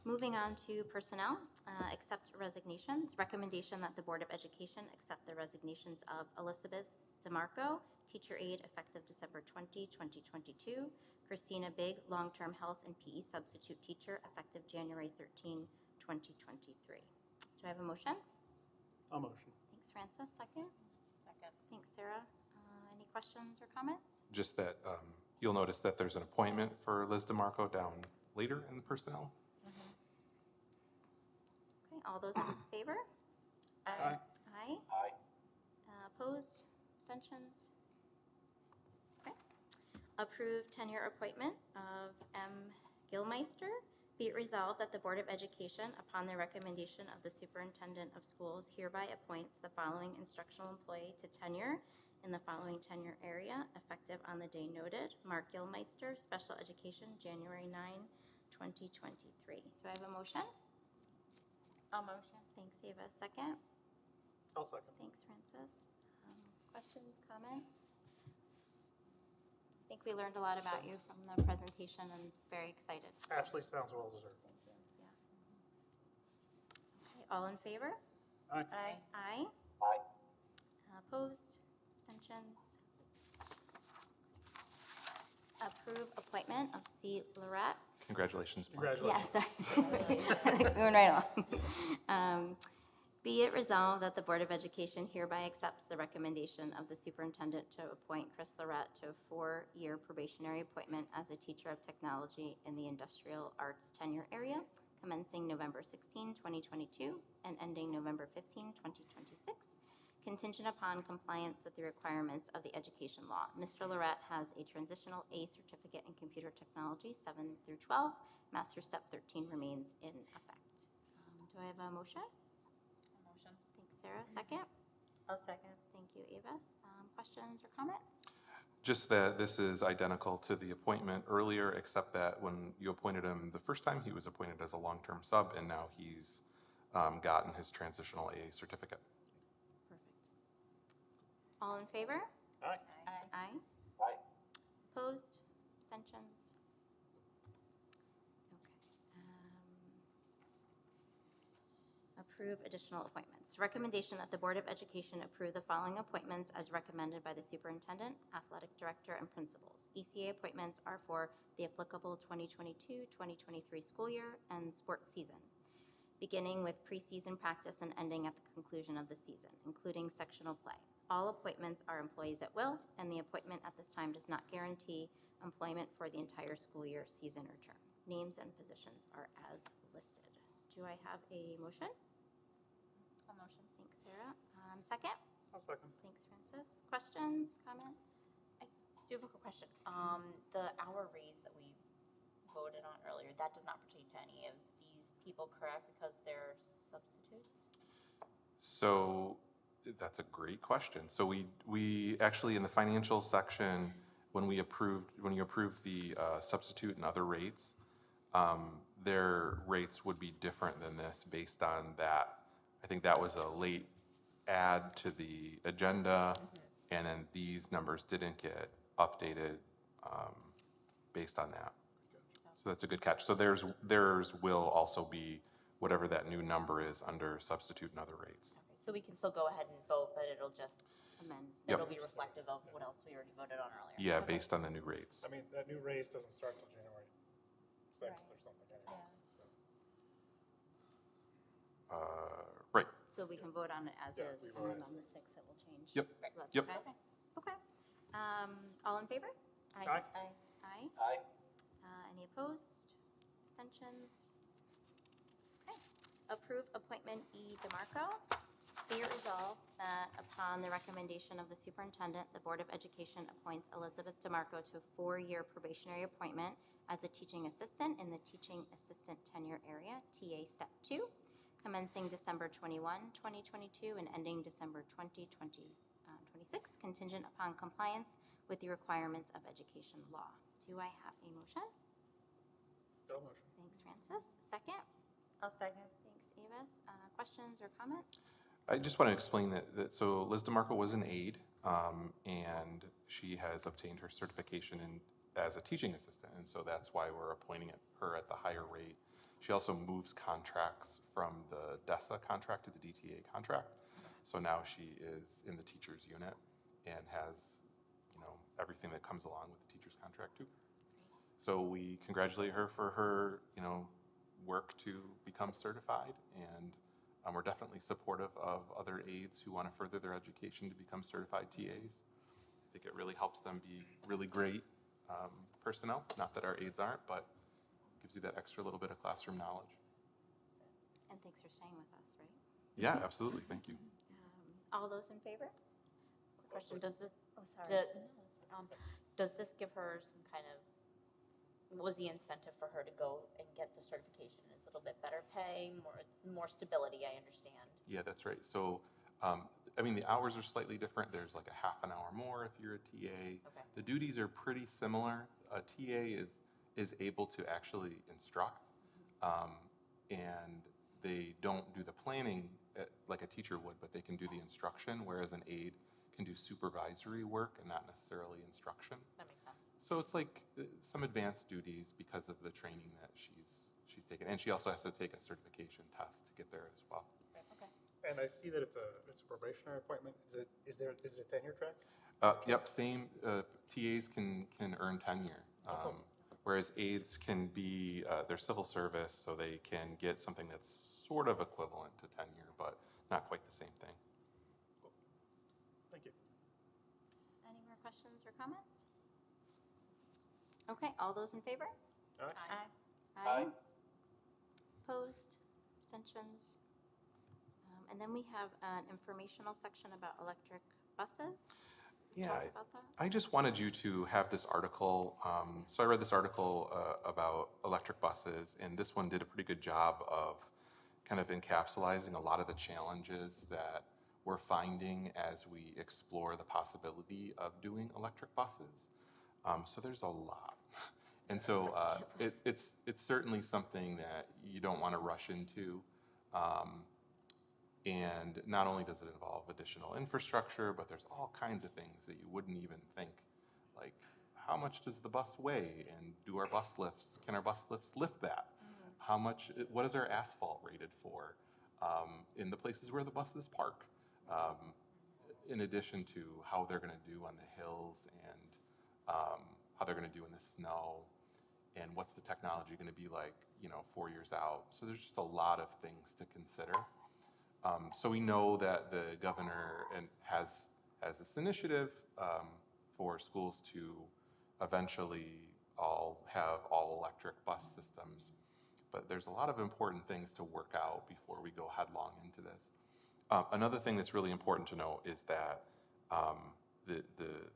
Moving on to personnel, accept resignations. Recommendation that the Board of Education accept the resignations of Elizabeth DeMarco, teacher aide, effective December 20, 2022. Christina Big, long-term health and PE substitute teacher, effective January 13, 2023. Do I have a motion? I'll motion. Thanks, Francis. Second? Second. Thanks, Sarah. Any questions or comments? Just that you'll notice that there's an appointment for Liz DeMarco down later in the personnel. Okay, all those in favor? Aye. Aye. Aye. Opposed? Abstentions? Okay. Approve tenure appointment of M. Gilmeister. Be it resolved that the Board of Education, upon the recommendation of the Superintendent of Schools, hereby appoints the following instructional employee to tenure in the following tenure area, effective on the day noted. Mark Gilmeister, Special Education, January 9, 2023. Do I have a motion? I'll motion. Thanks, Ava. Second? I'll second. Thanks, Francis. Questions, comments? I think we learned a lot about you from the presentation and very excited. Ashley sounds well deserved. Yeah. Okay, all in favor? Aye. Aye. Aye. Aye. Opposed? Abstentions? Approve appointment of C. Lorette. Congratulations, Mark. Congratulations. Yes, sorry. Moving right along. Be it resolved that the Board of Education hereby accepts the recommendation of the superintendent to appoint Chris Lorette to a 4-year probationary appointment as a teacher of technology in the industrial arts tenure area, commencing November 16, 2022, and ending November 15, 2026, contingent upon compliance with the requirements of the education law. Mr. Lorette has a transitional A certificate in computer technology, 7 through 12. Master Step 13 remains in effect. Do I have a motion? Thanks, Sarah. Second? I'll second. Thank you, Avis. Questions or comments? Just that this is identical to the appointment earlier, except that when you appointed him the first time, he was appointed as a long-term sub, and now he's gotten his transitional A certificate. Perfect. All in favor? Aye. Aye. Aye. Opposed? Abstentions? Okay. Approve additional appointments. Recommendation that the Board of Education approve the following appointments as recommended by the superintendent, athletic director, and principals. ECA appointments are for the applicable 2022-2023 school year and sports season, beginning with preseason practice and ending at the conclusion of the season, including sectional play. All appointments are employees at will, and the appointment at this time does not guarantee employment for the entire school year, season, or term. Names and positions are as listed. Do I have a motion? A motion. Thanks, Sarah. Second? I'll second. Thanks, Francis. Questions, comments? I do have a quick question. The hour raise that we voted on earlier, that does not pertain to any of these people, correct? Because they're substitutes? So that's a great question. So we actually, in the financial section, when you approved the substitute and other rates, their rates would be different than this based on that. I think that was a late add to the agenda, and then these numbers didn't get updated based on that. So that's a good catch. So theirs will also be whatever that new number is under substitute and other rates. Okay, so we can still go ahead and vote, but it'll just Amend. Yep. It'll be reflective of what else we already voted on earlier. Yeah, Okay. based on the new rates. I mean, that new raise doesn't start till January 6th or something anyways. So. Right. So we can vote on it as Yeah, is, we and vote then as on the is. 6th it will change. Yep. So that's Yep. okay? Okay. All in favor? Aye. Aye. Aye. Any opposed? Abstentions? Okay. Approve appointment E. DeMarco. Be it resolved that upon the recommendation of the superintendent, the Board of Education appoints Elizabeth DeMarco to a 4-year probationary appointment as a teaching assistant in the teaching assistant tenure area, TA Step 2, commencing December 21, 2022, and ending December 20, 2026, contingent upon compliance with the requirements of education law. Do I have a motion? No motion. Thanks, Francis. Second? I'll second. Thanks, Avis. Questions or comments? I just want to explain so Liz DeMarco was an aide, and she has obtained her certification as a teaching assistant, and so that's why we're appointing her at the higher rate. She also moves contracts from the DESA contract to the DTA contract, so now she is in the teacher's unit and has, everything that comes along with the teacher's contract too. So we congratulate her for her, work to become certified, and we're definitely supportive of other aides who want to further their education to become certified TAs. I think it really helps them be really great personnel. Not that our aides aren't, but gives you that extra little bit of classroom knowledge. And thanks for staying with us, right? Yeah, absolutely. Thank you. All those in favor? Quick question, does this, sorry. does this give her some kind of, what was the incentive for her to go and get the certification? Is it a little bit better pay, more stability, I understand? Yeah, that's right. So, the hours are slightly different. There's like a half an hour more if you're a TA. Okay. The duties are pretty similar. A TA is able to actually instruct, and they don't do the planning like a teacher would, but they can do the instruction, whereas an aide can do supervisory work and not necessarily instruction. That makes sense. So it's like some advanced duties because of the training that she's taken, and she also has to take a certification test to get there as well. Okay. And I see that it's a probationary appointment. Is it a tenure track? Yep, same. TAs can earn tenure, whereas aides can be their civil service, so they can get something that's sort of equivalent to tenure, but not quite the same thing. Cool. Thank you. Any more questions or comments? Okay, all those in favor? Aye. Aye. Opposed? Abstentions? And then we have an informational section about electric buses. Yeah, Talk about that. I just wanted you to have this article. So I read this article about electric buses, and this one did a pretty good job of kind of encapsulating a lot of the challenges that we're finding as we explore the possibility of doing electric buses. So there's a lot. And so it's certainly something that you don't want to rush into. And not only does it involve additional infrastructure, but there's all kinds of things that you wouldn't even think, like how much does the bus weigh, and can our bus lifts lift that? What is our asphalt rated for in the places where the buses park? In addition to how they're going to do on the hills, and how they're going to do in the snow, and what's the technology going to be like, 4 years out. So there's just a lot of things to consider. So we know that the governor has this initiative for schools to eventually have all electric bus systems, but there's a lot of important things to work out before we go headlong into this. Another thing that's really important to note is that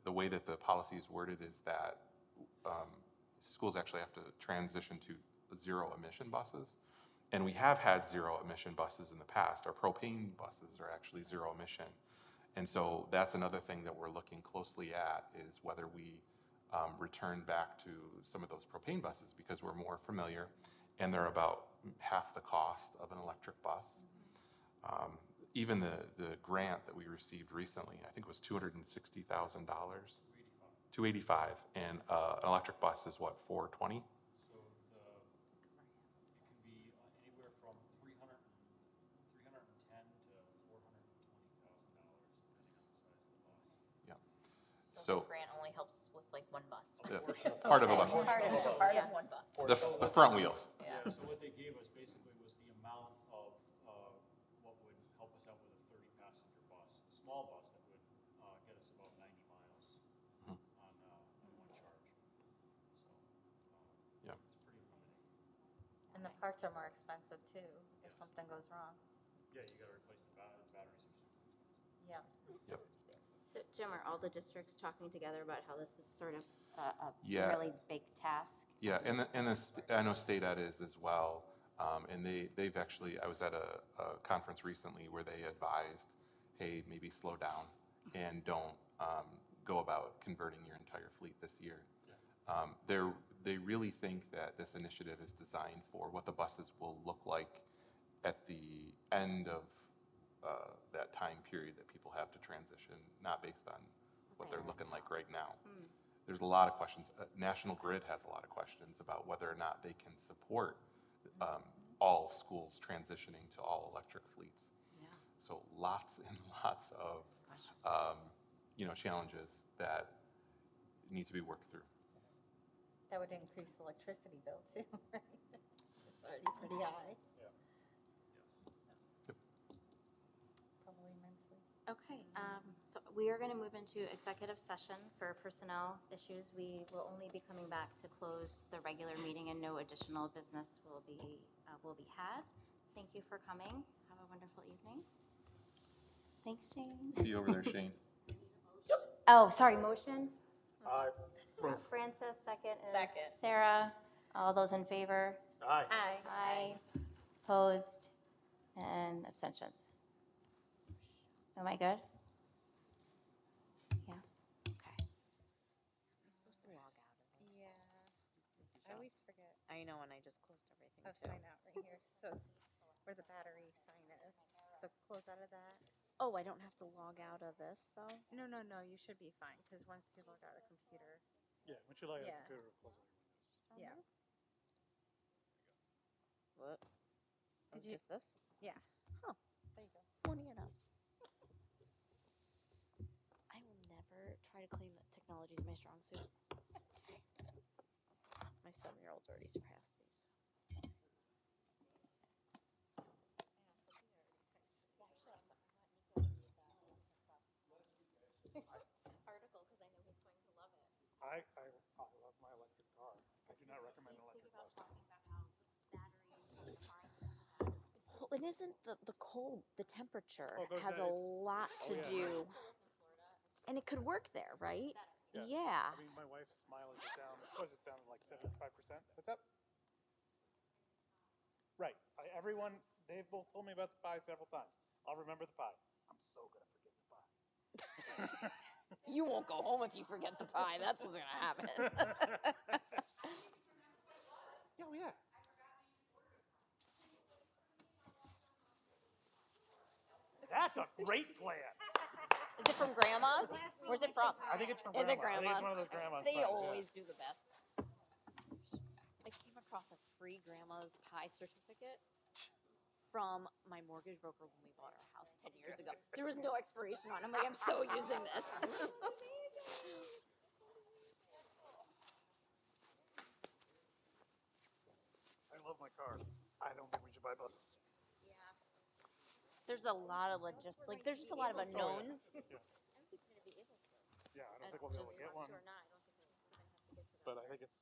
the way that the policy is worded is that schools actually have to transition to zero emission buses. And we have had zero emission buses in the past. Our propane buses are actually zero emission. And so that's another thing that we're looking closely at, is whether we return back to some of those propane buses, because we're more familiar and they're about half the cost of an electric bus. Even the grant that we received recently, I think it was $260,000. $285, and an electric bus is what, $420? So it can be anywhere from $310,000 to $420,000, depending on the size of the bus. Yeah. So the grant only helps with like one bus. Part of a bus. Part of one bus. The front wheels. Yeah, so what they gave us basically was the amount of what would help us out with a 30-passenger bus, a small bus that would get us about 90 miles on one charge. So Yeah. it's pretty limiting. And the parts are more expensive too, if something goes wrong. Yeah, you got to replace the batteries are super expensive. Yeah. Yep. So Jim, are all the districts talking together about how this is sort of a Yeah. really big task? Yeah, and I know State Ed is as well, and they've actually, I was at a conference recently where they advised, hey, maybe slow down and don't go about converting your entire fleet this year. They really think that this initiative is designed for what the buses will look like at the end of that time period that people have to transition, not based on what they're looking like right now. There's a lot of questions. National Grid has a lot of questions about whether or not they can support all schools transitioning to all electric fleets. Yeah. So lots and lots of challenges that need to be worked through. That would increase the electricity bill too, right? It's already pretty high. Yeah. Yes. Probably immensely. Okay, so we are going to move into executive session for personnel issues. We will only be coming back to close the regular meeting, and no additional business will be had. Thank you for coming. Have a wonderful evening. Thanks, Shane. See you over there, Shane. Oh, sorry, motion? Aye. Francis, second is Second. Sarah. All those in favor? Aye. Aye. Opposed? And abstentions? Am I good? Yeah? Okay. You're supposed to log out of this. Yeah. I always forget. I know, and I just closed everything I'll too. sign out right here. So it's where the battery sign is. So close out of that. Oh, I don't have to log out of this though? No, you should be fine, because once you log out of the computer. Yeah, once you log out of Yeah. the computer, it'll close all your windows. Yeah. What? Did Oh, you- just this? Yeah. Huh. There you go. Funny enough. I will never try to claim that technology is my strong suit. My 7-year-old's already surpassed me. Article, because I know he's going to love it. I love my electric car. I do not recommend an electric bus. Talking about how batteries Well, it isn't the cold, the temperature Oh, it goes has down, a it's- lot to yeah. do. And it could work there, right? Yeah. I mean, my wife's mileage is down. Was it down to like 75%? What's up? Right. They've both told me about the pie several times. I'll remember the pie. I'm so gonna forget the pie. You won't go home if you forget the pie. That's what's gonna happen. Oh yeah. That's a great plan. Is it from Grandma's? Where's it from? I think it's from Is it Grandma's. I think Grandma's? it's one of those Grandma's They pies, yeah. always do the best. I came across a free Grandma's pie certificate from my mortgage broker when we bought our house 10 years ago. There was no expiration on it. I'm like, I'm so using this. I love my car. I don't think we should buy buses. There's a lot of there's just a lot of unknowns. Yeah, I don't think we'll be able to get one. But I think it's